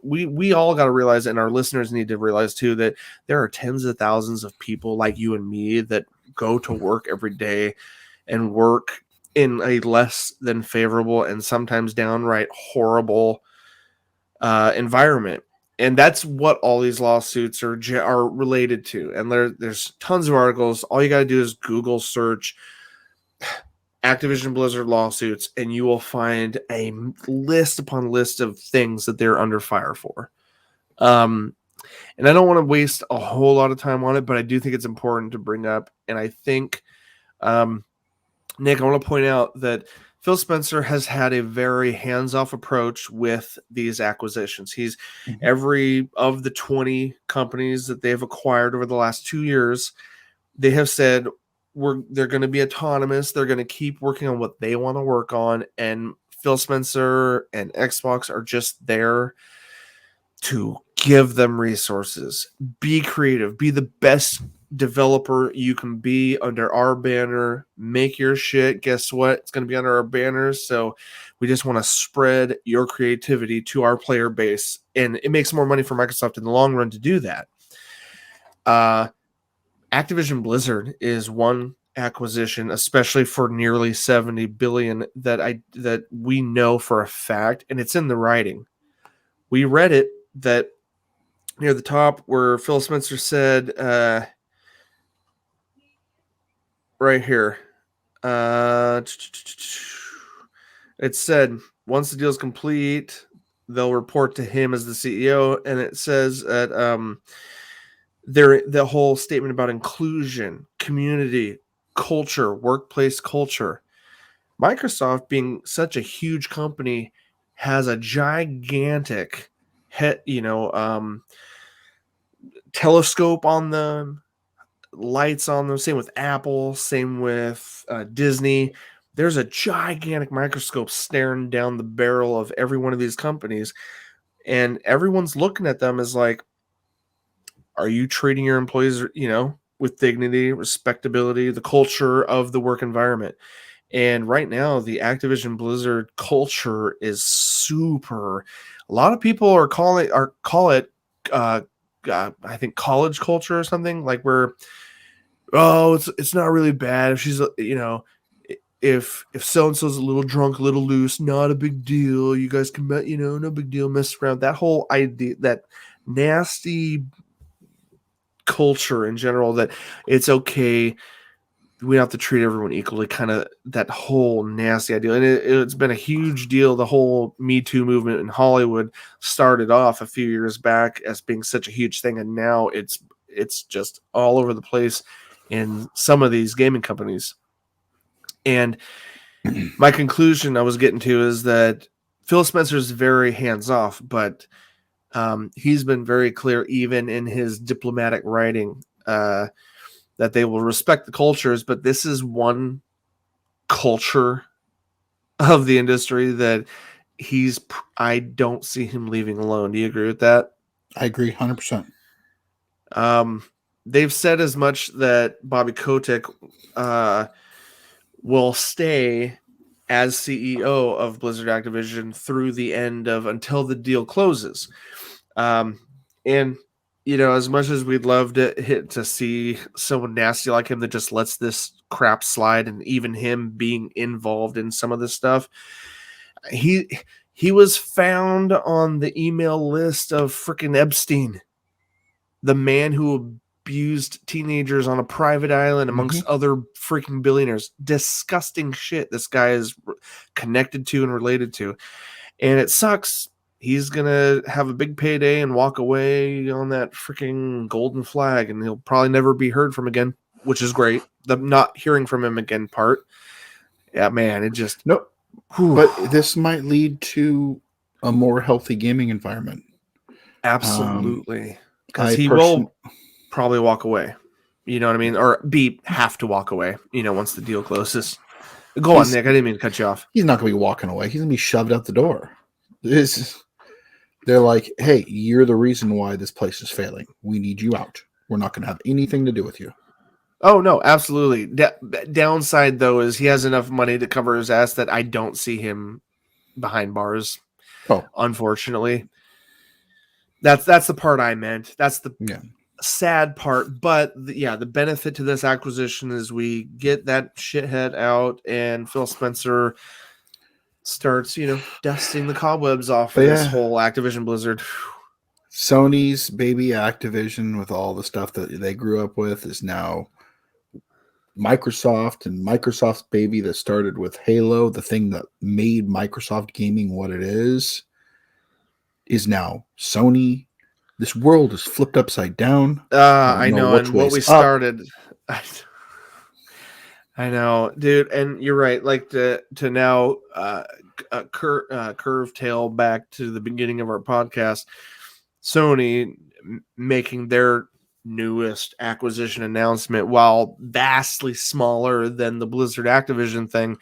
we all gotta realize, and our listeners need to realize too, that there are tens of thousands of people like you and me that go to work every day and work in a less than favorable and sometimes downright horrible environment. And that's what all these lawsuits are related to. And there's tons of articles. All you got to do is Google search Activision Blizzard lawsuits, and you will find a list upon list of things that they're under fire for. And I don't want to waste a whole lot of time on it, but I do think it's important to bring up. And I think, Nick, I want to point out that Phil Spencer has had a very hands-off approach with these acquisitions. He's every of the 20 companies that they've acquired over the last 2 years, they have said they're going to be autonomous. They're going to keep working on what they want to work on. And Phil Spencer and Xbox are just there to give them resources, be creative, be the best developer you can be under our banner. Make your shit. Guess what? It's going to be under our banners. So we just want to spread your creativity to our player base. And it makes more money for Microsoft in the long run to do that. Activision Blizzard is one acquisition, especially for nearly 70 billion that we know for a fact, and it's in the writing. We read it that near the top where Phil Spencer said, right here, it said once the deal is complete, they'll report to him as the CEO, and it says that the whole statement about inclusion, community, culture, workplace culture. Microsoft, being such a huge company, has a gigantic telescope on them, lights on them. Same with Apple, same with Disney. There's a gigantic microscope staring down the barrel of every one of these companies, and everyone's looking at them as like, are you treating your employees, with dignity, respectability, the culture of the work environment? And right now, the Activision Blizzard culture is super. A lot of people call it, I think, college culture or something, like where, it's not really bad if she's, if so and so's a little drunk, a little loose, not a big deal. You guys can, no big deal, mess around. That whole idea, that nasty culture in general, that it's okay, we have to treat everyone equally, kind of that whole nasty idea. And it's been a huge deal. The whole Me Too movement in Hollywood started off a few years back as being such a huge thing, and now it's just all over the place in some of these gaming companies. And my conclusion I was getting to is that Phil Spencer is very hands-off, but he's been very clear, even in his diplomatic writing, that they will respect the cultures, but this is one culture of the industry that I don't see him leaving alone. Do you agree with that? I agree 100%. They've said as much that Bobby Kotick will stay as CEO of Blizzard Activision through the end of until the deal closes. And as much as we'd love to see someone nasty like him that just lets this crap slide, and even him being involved in some of this stuff, he was found on the email list of freaking Epstein, the man who abused teenagers on a private island amongst other freaking billionaires. Disgusting shit this guy is connected to and related to. And it sucks. He's going to have a big payday and walk away on that freaking golden flag, and he'll probably never be heard from again, which is great. The not hearing from him again part. Yeah, man, it just... No, but this might lead to a more healthy gaming environment. Absolutely. Because he will probably walk away. You know what I mean? Or have to walk away, once the deal closes. Go on, Nick. I didn't mean to cut you off. He's not going to be walking away. He's going to be shoved out the door. They're like, hey, you're the reason why this place is failing. We need you out. We're not going to have anything to do with you. Oh, no, absolutely. Downside, though, is he has enough money to cover his ass that I don't see him behind bars. Oh, unfortunately. That's the part I meant. That's the sad part. But the benefit to this acquisition is we get that shithead out, and Phil Spencer starts, dusting the cobwebs off of this whole Activision Blizzard. Sony's baby Activision, with all the stuff that they grew up with, is now Microsoft, and Microsoft's baby that started with Halo, the thing that made Microsoft gaming what it is now Sony. This world is flipped upside down. I know, and what we started... I know, dude, and you're right. Like to now curve tail back to the beginning of our podcast, Sony making their newest acquisition announcement, while vastly smaller than the Blizzard Activision thing,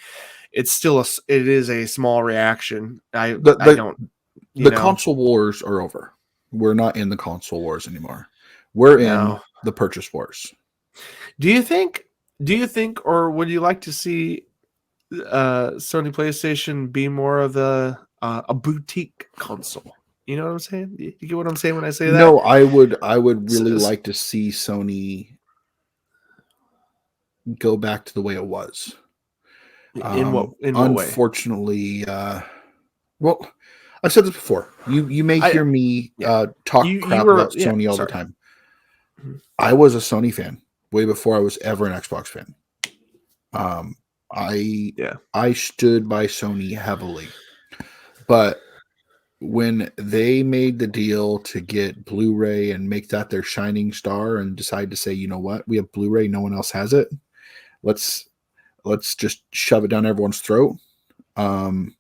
it's still it is a small reaction. The console wars are over. We're not in the console wars anymore. We're in the purchase wars. Do you think, or would you like to see Sony PlayStation be more of a boutique console? You know what I'm saying? You get what I'm saying when I say that? No, I would really like to see Sony go back to the way it was. In what unfortunately, way? Well, I've said this before. You may hear me talk crap about Sony all the time. I was a Sony fan way before I was ever an Xbox fan. I stood by Sony heavily, but when they made the deal to get Blu-ray and make that their shining star and decide to say, you know what, we have Blu-ray, no one else has it. Let's just shove it down everyone's throat. And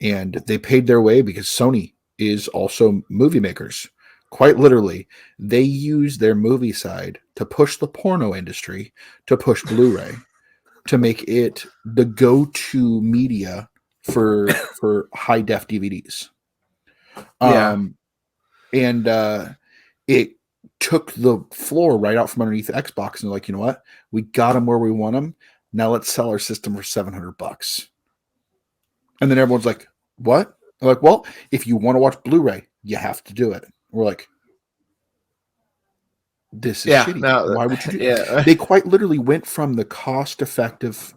they paid their way because Sony is also movie makers. Quite literally, they use their movie side to push the porno industry, to push Blu-ray, to make it the go-to media for high def DVDs. And it took the floor right out from underneath Xbox, and they're like, you know what? We got them where we want them. Now let's sell our system for $700. And then everyone's like, what? They're like, well, if you want to watch Blu-ray, you have to do it. We're like, this is shitty. No, why would you do that? They quite literally went from the cost-effective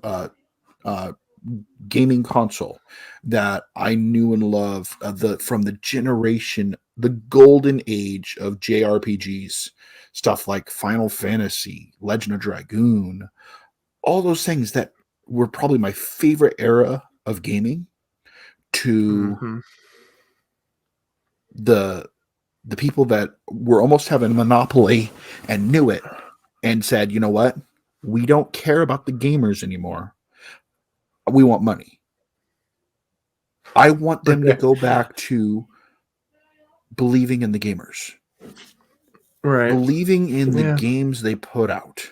gaming console that I knew and loved from the generation, the golden age of JRPGs, stuff like Final Fantasy, Legend of Dragoon, all those things that were probably my favorite era of gaming, to the people that were almost having a monopoly and knew it and said, you know what? We don't care about the gamers anymore. We want money. I want them to go back to believing in the gamers. Right. Believing in the games they put out.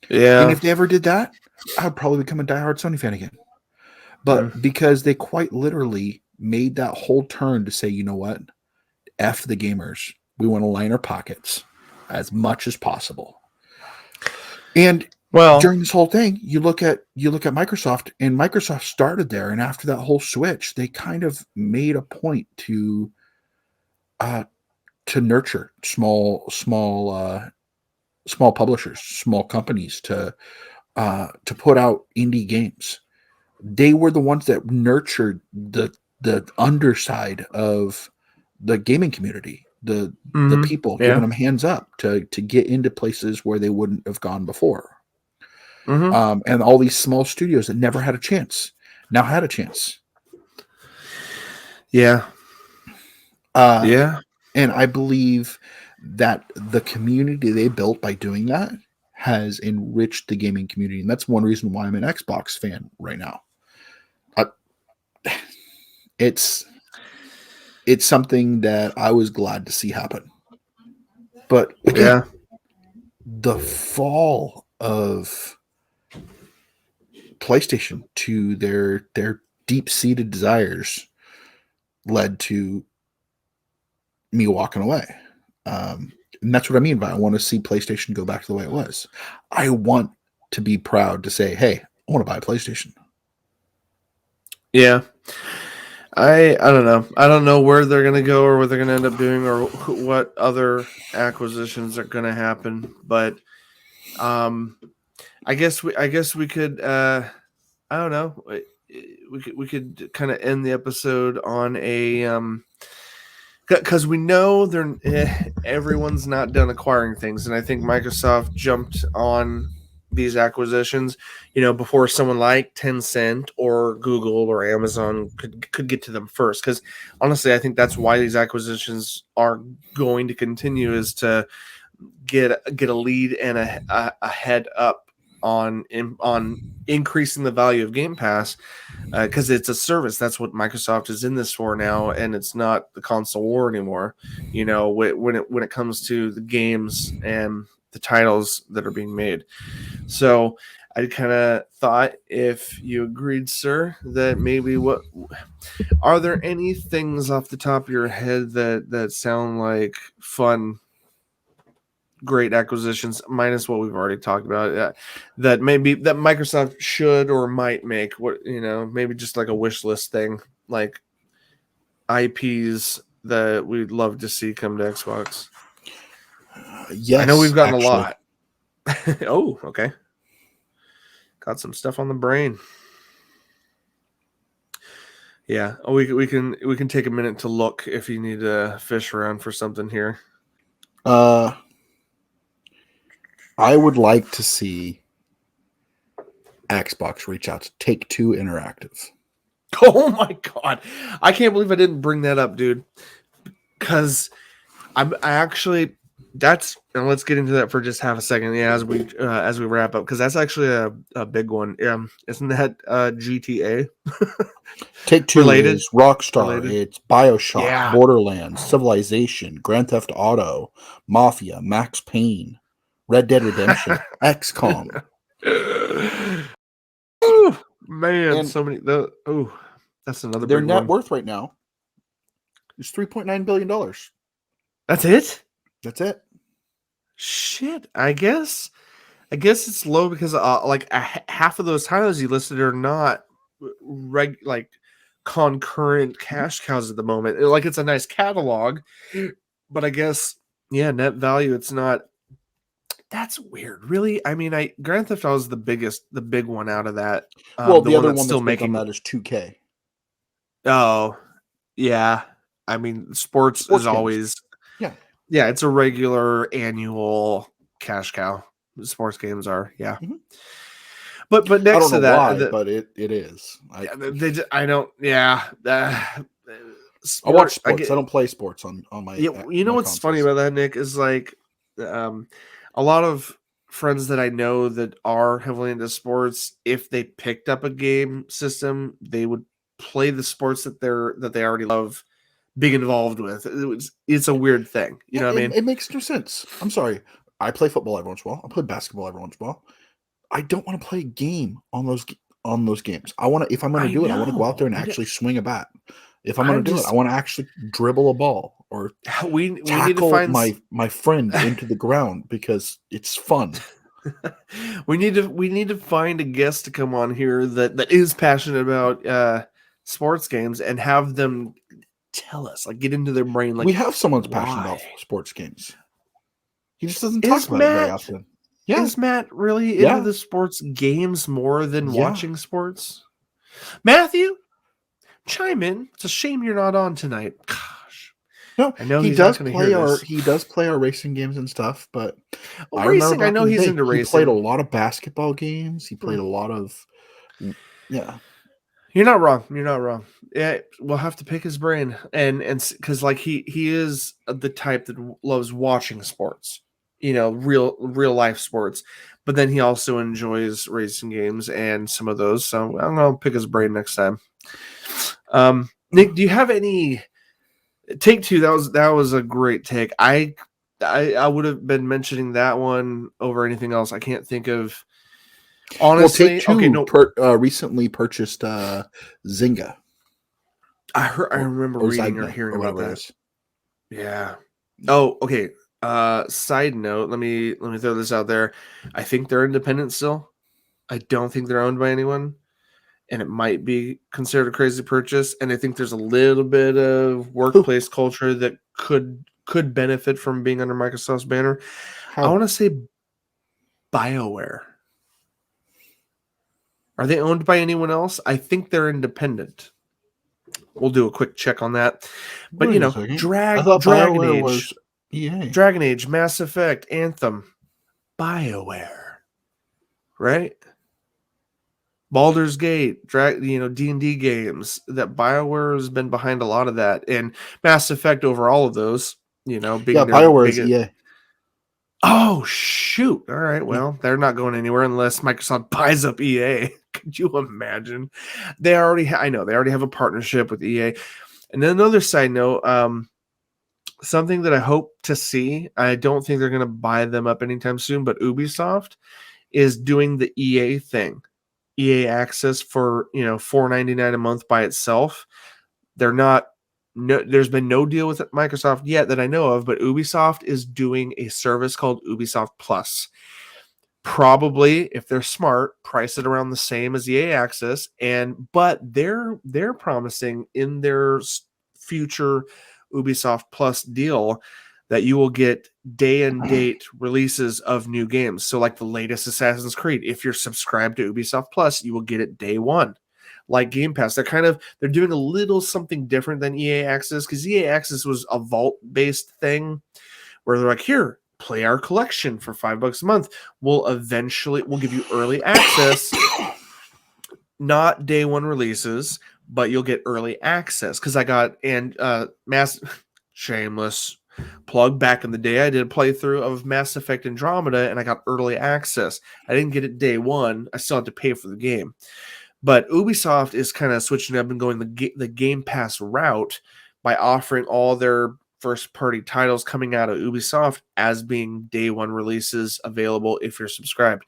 Yeah. And if they ever did that, I would probably become a diehard Sony fan again. But because they quite literally made that whole turn to say, you know what? F the gamers. We want to line our pockets as much as possible. And during this whole thing, you look at Microsoft, and Microsoft started there, and after that whole switch, they kind of made a point to nurture small publishers, small companies to put out indie games. They were the ones that nurtured the underside of the gaming community, the people giving them hands up to get into places where they wouldn't have gone before. And all these small studios that never had a chance now had a chance. And I believe that the community they built by doing that has enriched the gaming community, and that's one reason why I'm an Xbox fan right now. It's something that I was glad to see happen. But again, the fall of PlayStation to their deep-seated desires led to me walking away. And that's what I mean by I want to see PlayStation go back to the way it was. I want to be proud to say, hey, I want to buy a PlayStation. Yeah. I don't know. I don't know where they're going to go or what they're going to end up doing or what other acquisitions are going to happen. But I guess we could I don't know. We could kind of end the episode on a because we know everyone's not done acquiring things, and I think Microsoft jumped on these acquisitions, before someone like Tencent or Google or Amazon could get to them first. Because honestly, I think that's why these acquisitions are going to continue, is to get a lead and a head up on increasing the value of Game Pass, because it's a service. That's what Microsoft is in this for now, and it's not the console war anymore. When it comes to the games and the titles that are being made. So I kind of thought, if you agreed, sir, that maybe are there any things off the top of your head that sound like fun great acquisitions, minus what we've already talked about. That maybe that Microsoft should or might make. Maybe just like a wish list thing, like IPs that we'd love to see come to Xbox. Yes, I know we've gotten actually. a lot. Oh, okay. Got some stuff on the brain. Yeah, we can take a minute to look if you need to fish around for something here. I would like to see Xbox reach out to Take-Two Interactive. Oh my god, I can't believe I didn't bring that up, dude. Because I actually. And let's get into that for just half a second. Yeah, as we wrap up, because that's actually a big one. Isn't that GTA? Take-Two is Rockstar. It's BioShock, Borderlands, Civilization, Grand Theft Auto, Mafia, Max Payne, Red Dead Redemption, XCOM. Oh man, and so many. That's another. Their big net one. worth right now is $3.9 billion. That's it. That's it. Shit, I guess it's low because half of those titles you listed are not concurrent cash cows at the moment. Like, it's a nice catalog, but I guess net value it's not. That's weird. Really, I mean, Grand Theft Auto is the big one out of that. Well, the other one that's making that is 2K. Oh, yeah. I mean, sports is games. Always. Yeah, it's a regular annual cash cow. Sports games are, yeah. Mm-hmm. But next to that, but it is. I don't. Yeah, I watch sports. I don't play sports on my. Yeah, you know what's funny about that, Nick, is like, a lot of friends that I know that are heavily into sports, if they picked up a game system, they would play the sports that they already love. Big involved with it's a weird thing, you know what I mean? It makes no sense. I'm sorry. I play football every once in a while. I play basketball every once in a while. I don't want to play a game on those games. I want to, if I'm going to do it, I want to go out there and actually swing a bat. If I'm going to do it, I want to actually dribble a ball or we tackle need to find my friend into the ground because it's fun. we need to find a guest to come on here that is passionate about sports games and have them tell us, like, get into their brain. Like, we have someone's passionate about sports games. He just doesn't talk about it very often. Yeah. Is Matt really into the sports games more than watching sports? Matthew, chime in. It's a shame you're not on tonight. Gosh. No, I know he does play our racing games and stuff, but racing, I know he's into racing. He played a lot of basketball games. He played a lot of You're not wrong. Yeah, we'll have to pick his brain, and because like he is the type that loves watching sports, real life sports, but then he also enjoys racing games and some of those. So I'm gonna pick his brain next time. Nick, do you have any Take-Two? That was a great take. I would have been mentioning that one over anything else. I can't think of. Honestly, Take-Two recently purchased Zynga. I remember reading or hearing about that. Yeah. Oh, okay. Side note, let me throw this out there. I think they're independent still. I don't think they're owned by anyone, and it might be considered a crazy purchase. And I think there's a little bit of workplace culture that could benefit from being under Microsoft's banner. I want to say BioWare. Are they owned by anyone else? I think they're independent. We'll do a quick check on that. But, Dragon Age was EA. Dragon Age, Mass Effect, Anthem, BioWare. Right? Baldur's Gate, D&D games. That BioWare has been behind a lot of that. And Mass Effect over all of those, BioWare is EA. Oh, shoot. All right. Well, they're not going anywhere unless Microsoft buys up EA. Could you imagine? They already have a partnership with EA. And then another side note, something that I hope to see, I don't think they're going to buy them up anytime soon, but Ubisoft is doing the EA thing. EA access for, $4.99 a month by itself. They're not No, there's been no deal with Microsoft yet that I know of, but Ubisoft is doing a service called Ubisoft Plus. Probably, if they're smart, price it around the same as EA Access, but they're promising in their future Ubisoft Plus deal that you will get day and date releases of new games. So like the latest Assassin's Creed, if you're subscribed to Ubisoft Plus, you will get it day one. Like Game Pass, they're doing a little something different than EA Access, because EA Access was a vault-based thing where they're like, here, play our collection for $5 a month. We'll give you early access, not day one releases, but you'll get early access. Because I got shameless plug, back in the day, I did a playthrough of Mass Effect Andromeda, and I got early access. I didn't get it day one. I still had to pay for the game. But Ubisoft is kind of switching up and going the Game Pass route by offering all their first-party titles coming out of Ubisoft as being day one releases available if you're subscribed.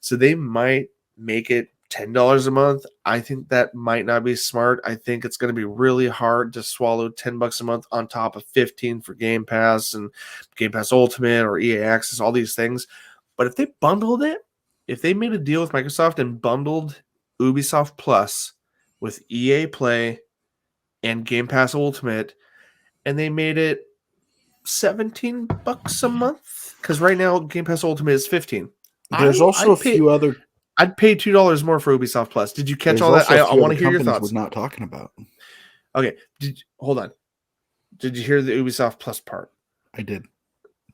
So they might make it $10 a month. I think that might not be smart. I think it's going to be really hard to swallow $10 a month on top of $15 for Game Pass and Game Pass Ultimate or EA Access, all these things. But if they bundled it, if they made a deal with Microsoft and bundled Ubisoft Plus with EA Play and Game Pass Ultimate, and they made it $17 a month, because right now Game Pass Ultimate is $15. There's also a few other. I'd pay $2 more for Ubisoft Plus. Did you catch all that? I want to hear your thoughts. We're not talking about. Okay, hold on. Did you hear the Ubisoft Plus part? I did.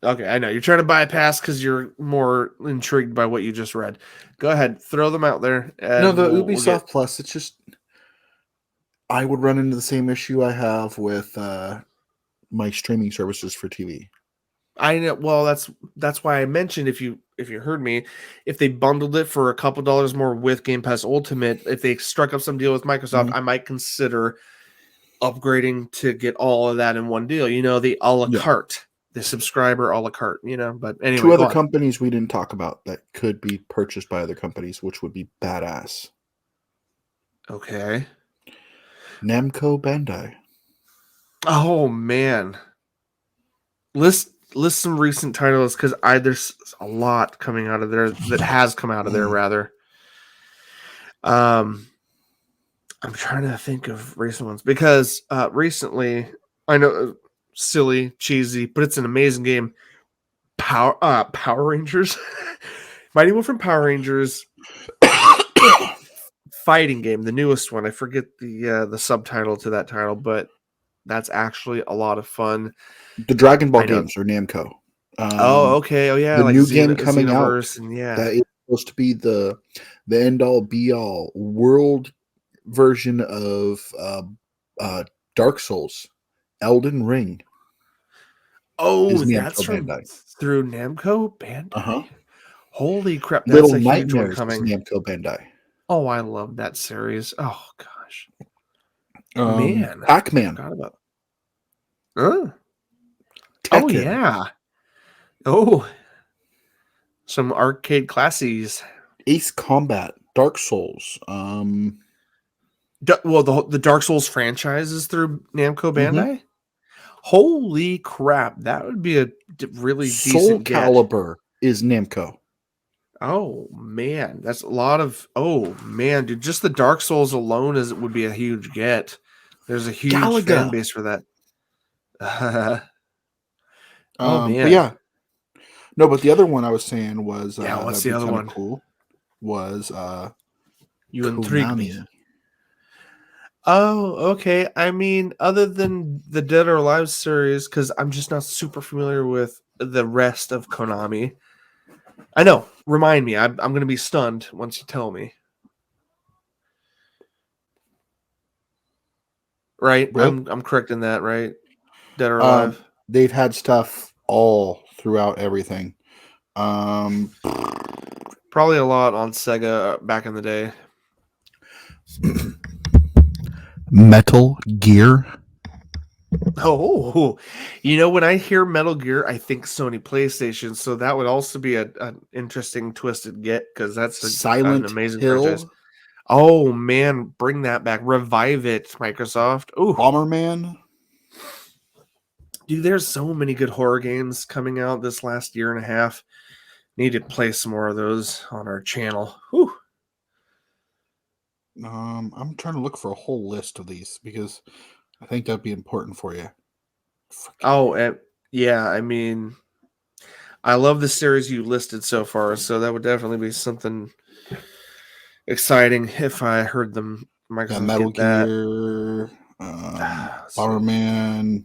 Okay, I know you're trying to bypass because you're more intrigued by what you just read. Go ahead, throw them out there. No, the Ubisoft Plus. It's just I would run into the same issue I have with my streaming services for TV. I know. Well, that's why I mentioned, if you heard me, if they bundled it for a couple dollars more with Game Pass Ultimate, if they struck up some deal with Microsoft, I might consider upgrading to get all of that in one deal. You know, the a la carte. The subscriber a la carte, you know. But anyway, two other companies we didn't talk about that could be purchased by other companies, which would be badass. Okay. Namco Bandai. Oh man. List some recent titles, because there's a lot coming out of there that has come out of there rather. I'm trying to think of recent ones, because recently, I know, silly, cheesy, but it's an amazing game. Power Rangers. Mighty Morphin Power Rangers fighting game, the newest one. I forget the subtitle to that title, but that's actually a lot of fun. The Dragon Ball games are Namco. Okay. Oh yeah, the like new game coming out. And that is supposed to be the end all be all world version of Dark Souls, Elden Ring. Oh, that's through Namco Bandai. Forly crap! That's Little a Nightmares huge one coming. Namco Bandai. Oh, I love that series. Oh gosh, man, Pac-Man. Forgot about. Oh yeah. Oh, some arcade classics. Ace Combat, Dark Souls. Well, the Dark Souls franchise is through Namco Bandai. Holy crap! That would be a really decent Soul Calibur is Namco. Oh man, that's a lot of. Oh man, dude, just the Dark Souls alone would be a huge get. There's a huge fan base for that. Oh man, but yeah. No, but the other one I was saying was what's the other one? Cool. Was you intrigued me. Oh, okay. I mean, other than the Dead or Alive series, because I'm just not super familiar with the rest of Konami. I know. Remind me. I'm going to be stunned once you tell me. Right? Really? I'm correct in that, right? Dead or Alive. They've had stuff all throughout everything. Probably a lot on Sega back in the day. Metal Gear. Oh, you know, when I hear Metal Gear, I think Sony PlayStation. So that would also be an interesting twisted get, because that's an amazing franchise. Oh man, bring that back, revive it, Microsoft. Ooh, Bomberman. Dude, there's so many good horror games coming out this last year and a half. Need to play some more of those on our channel. Whew. I'm trying to look for a whole list of these because I think that'd be important for you. Yeah. I mean, I love the series you listed so far, so that would definitely be something exciting if I heard them. Microsoft Metal get that. Gear, Bomberman,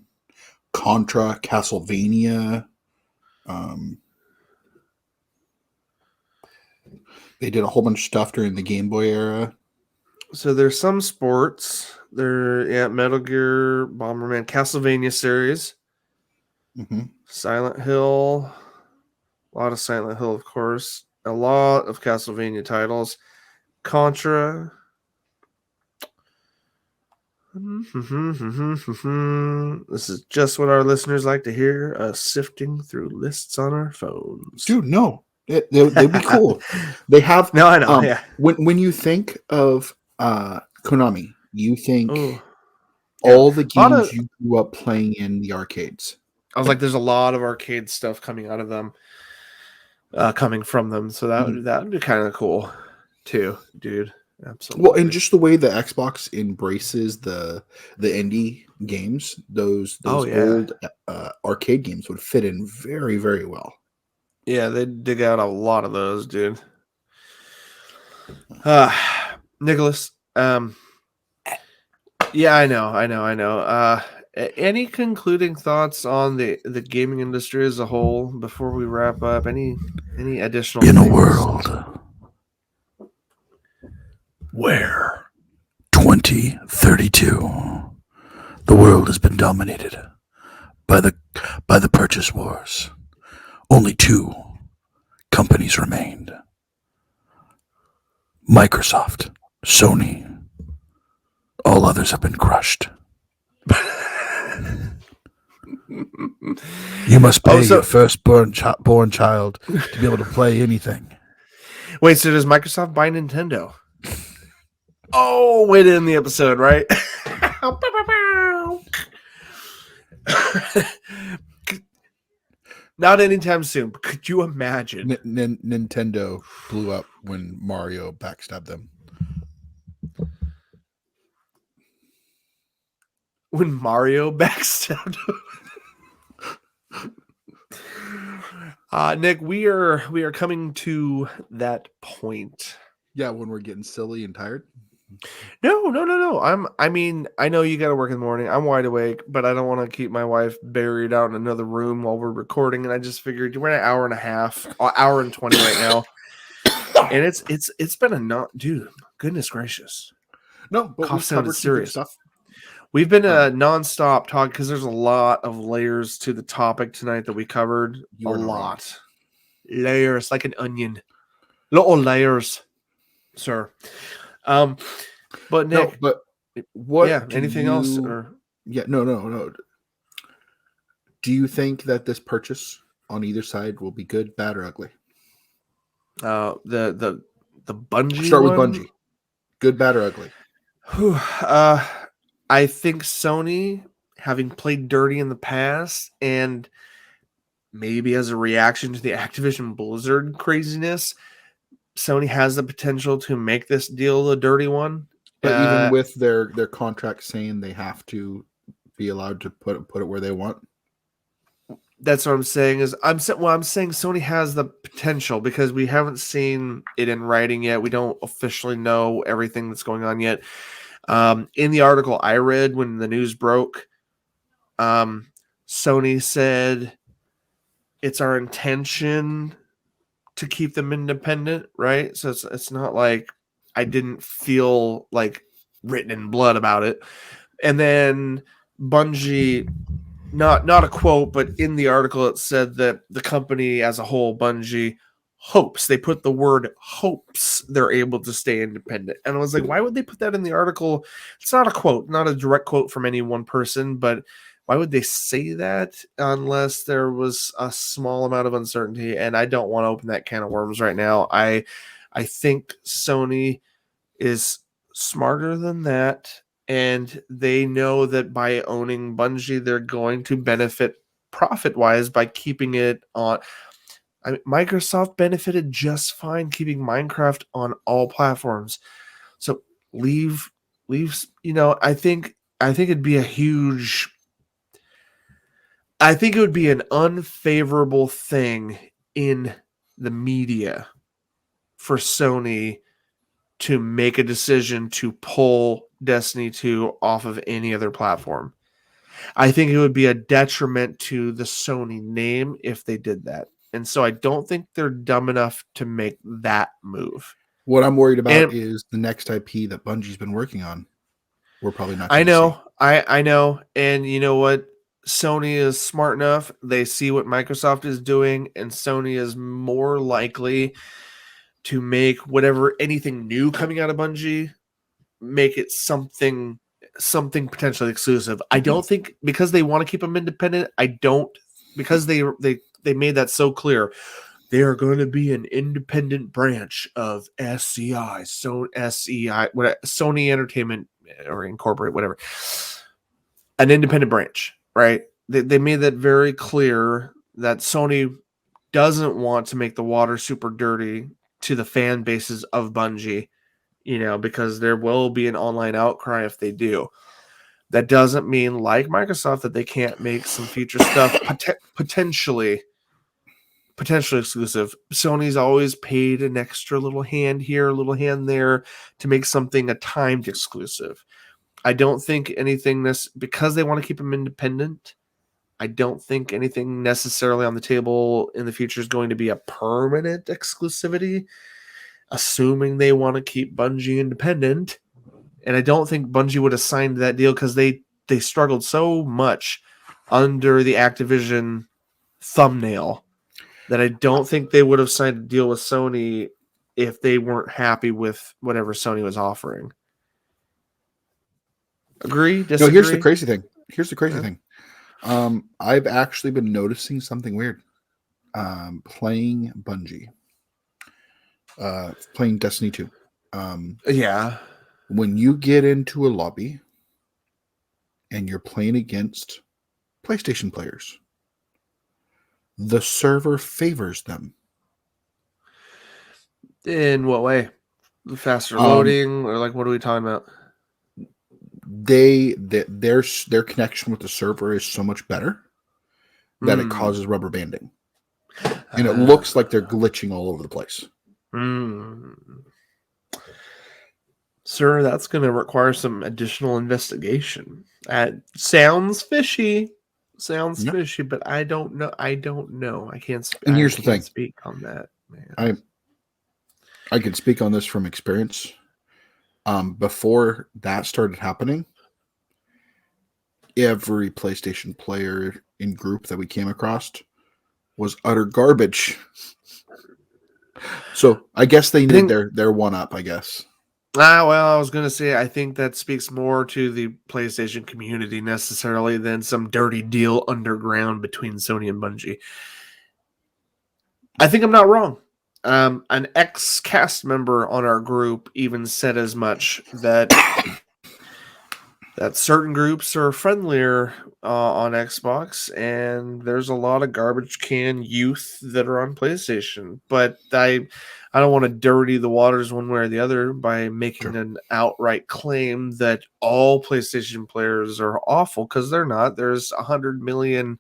Contra, Castlevania. They did a whole bunch of stuff during the Game Boy era. So there's some sports. Metal Gear, Bomberman, Castlevania series, Silent Hill, a lot of Silent Hill, of course, a lot of Castlevania titles, Contra. This is just what our listeners like to hear, us sifting through lists on our phones. Dude, no. They'd be cool. They have... No, I know, yeah. When you think of Konami, you think all the games you grew up playing in the arcades. I was like, there's a lot of arcade stuff coming out of them, coming from them. So that would be kind of cool too, dude. Absolutely. Well, and just the way the Xbox embraces the indie games, those old arcade games would fit in very, very well. Yeah, they dig out a lot of those, dude. Nicholas, yeah, I know. Any concluding thoughts on the gaming industry as a whole before we wrap up? Any additional in things? A world where 2032 the world has been dominated by the purchase wars, only 2 companies remained: Microsoft, Sony. All others have been crushed. You must pay your firstborn child to be able to play anything. Wait, so does Microsoft buy Nintendo? Oh, way to end the episode, right? Not anytime soon, but could you imagine? Nintendo blew up when Mario backstabbed them. When Mario backstabbed him. Nick, we are coming to that point. Yeah, when we're getting silly and tired. No. I mean, I know you got to work in the morning. I'm wide awake, but I don't want to keep my wife buried out in another room while we're recording. And I just figured we're at an hour and a half, hour and 20 right now, and it's been dude. Goodness gracious. No, but cough sounded serious stuff. We've been a nonstop talk because there's a lot of nhưng to the topic tonight that we covered. A lot. Layers, like an onion. Little layers, sir. But Nick, what? Yeah, anything else? Or no. Do you think that this purchase on either side will be good, bad, or ugly? The Bungie. Start with Bungie. Good, bad, or ugly? I think Sony, having played dirty in the past, and maybe as a reaction to the Activision Blizzard craziness, Sony has the potential to make this deal a dirty one. But even with their contract saying they have to be allowed to put it where they want. That's what I'm saying. I'm saying Sony has the potential because we haven't seen it in writing yet. We don't officially know everything that's going on yet. In the article I read when the news broke, Sony said it's our intention to keep them independent, right? So it's not like I didn't feel like written in blood about it. And then Bungie, not a quote, but in the article it said that the company as a whole, Bungie, hopes, they put the word hopes they're able to stay independent. And I was like, why would they put that in the article? It's not a quote, not a direct quote from any one person, but why would they say that unless there was a small amount of uncertainty? And I don't want to open that can of worms right now. I think Sony is smarter than that. And they know that by owning Bungie, they're going to benefit profit-wise by keeping it on. I mean, Microsoft benefited just fine keeping Minecraft on all platforms. So leave, I think it'd be I think it would be an unfavorable thing in the media for Sony to make a decision to pull Destiny 2 off of any other platform. I think it would be a detriment to the Sony name if they did that. And so I don't think they're dumb enough to make that move. What I'm worried about is the next IP that Bungie's been working on. We're probably not going to see. I know. And you know what? Sony is smart enough. They see what Microsoft is doing, and Sony is more likely to make anything new coming out of Bungie, make it something potentially exclusive. I don't think, because they want to keep them independent, because they made that so clear, they are going to be an independent branch of SCI, Sony Entertainment or Incorporate, whatever. An independent branch, right? They made that very clear that Sony doesn't want to make the water super dirty to the fan bases of Bungie, because there will be an online outcry if they do. That doesn't mean, like Microsoft, that they can't make some future stuff potentially exclusive. Sony's always paid an extra little hand here, a little hand there to make something a timed exclusive. I don't think anything because they want to keep them independent. I don't think anything necessarily on the table in the future is going to be a permanent exclusivity, assuming they want to keep Bungie independent. And I don't think Bungie would have signed that deal because they struggled so much under the Activision thumbnail that I don't think they would have signed a deal with Sony if they weren't happy with whatever Sony was offering. Agree? Disagree? No, here's the crazy thing. I've actually been noticing something weird. Playing Bungie. Playing Destiny 2. Yeah. When you get into a lobby and you're playing against PlayStation players, the server favors them. In what way? Faster loading, or what are we talking about? Their connection with the server is so much better that it causes rubber banding, and it looks like they're glitching all over the place. Sir, that's going to require some additional investigation. Sounds fishy. Fishy, but I don't know. I can't speak. And here's the thing. Speak on that, man. I can speak on this from experience. Before that started happening, every PlayStation player in group that we came across was utter garbage. So I guess they need their one up, I guess. Well, I was going to say, I think that speaks more to the PlayStation community necessarily than some dirty deal underground between Sony and Bungie. I think I'm not wrong. An ex-cast member on our group even said as much, that certain groups are friendlier on Xbox, and there's a lot of garbage can youth that are on PlayStation. But I don't want to dirty the waters one way or the other by making an outright claim that all PlayStation players are awful, because they're not. There's 100 million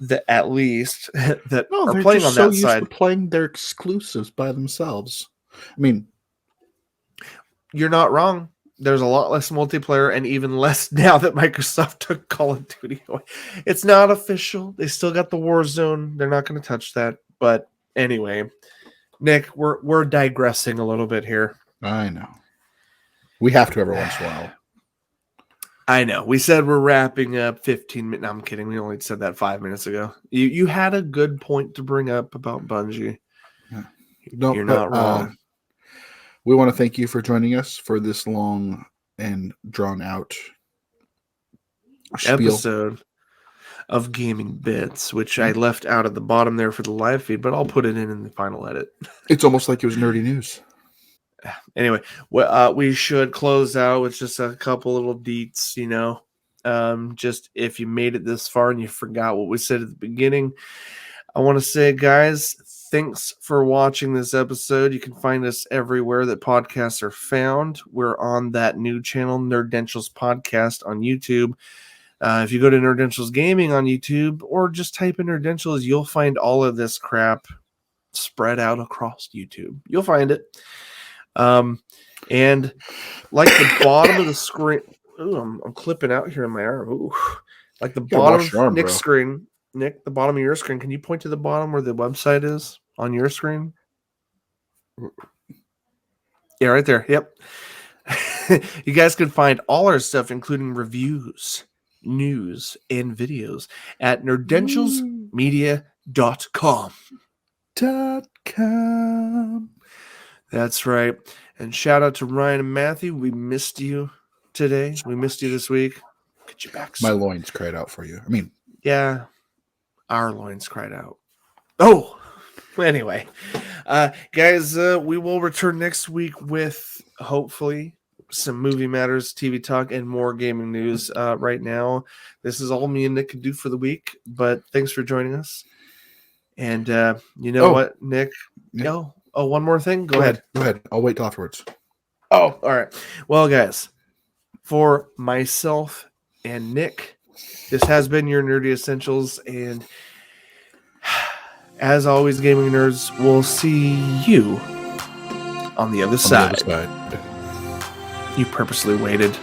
that at least that are playing on that side. They're so used to playing their exclusives by themselves. I mean, you're not wrong. There's a lot less multiplayer, and even less now that Microsoft took Call of Duty away. It's not official. They still got the Warzone. They're not going to touch that. But anyway, Nick, we're digressing a little bit here. I know. We have to every once in a while. I know. We said we're wrapping up 15 minutes. No, I'm kidding. We only said that 5 minutes ago. You had a good point to bring up about Bungie. Yeah. You're not wrong. We want to thank you for joining us for this long and drawn out episode of Gaming Bits, which I left out at the bottom there for the live feed, but I'll put it in the final edit. It's almost like it was nerdy news. Anyway, we should close out with just a couple little deets, just if you made it this far and you forgot what we said at the beginning, I want to say, guys, thanks for watching this episode. You can find us everywhere that podcasts are found. We're on that new channel, Nerdentials Podcast on YouTube. If you go to Nerdentials Gaming on YouTube or just type in Nerdentials, you'll find all of this crap spread out across YouTube. You'll find it. And like the bottom of the screen, I'm clipping out here in my arm. Ooh, like the bottom of Nick's screen. Nick, the bottom of your screen. Can you point to the bottom where the website is on your screen? Yeah, right there. Yep. You guys can find all our stuff, including reviews, news, and videos at nerdentialsmedia.com. That's right. And shout out to Ryan and Matthew. We missed you today. We missed you this week. Get you back soon. My loins cried out for you. I mean, yeah, our loins cried out. Oh, anyway, guys, we will return next week with hopefully some movie matters, TV talk, and more gaming news. Right now, this is all me and Nick can do for the week. But thanks for joining us. And what, Nick? No. Oh, one more thing. Go ahead. Go ahead. I'll wait till afterwards. Oh, all right. Well, guys, for myself and Nick, this has been your Nerdy Essentials. And as always, gaming nerds, we'll see you on the other side. The other side. You purposely waited.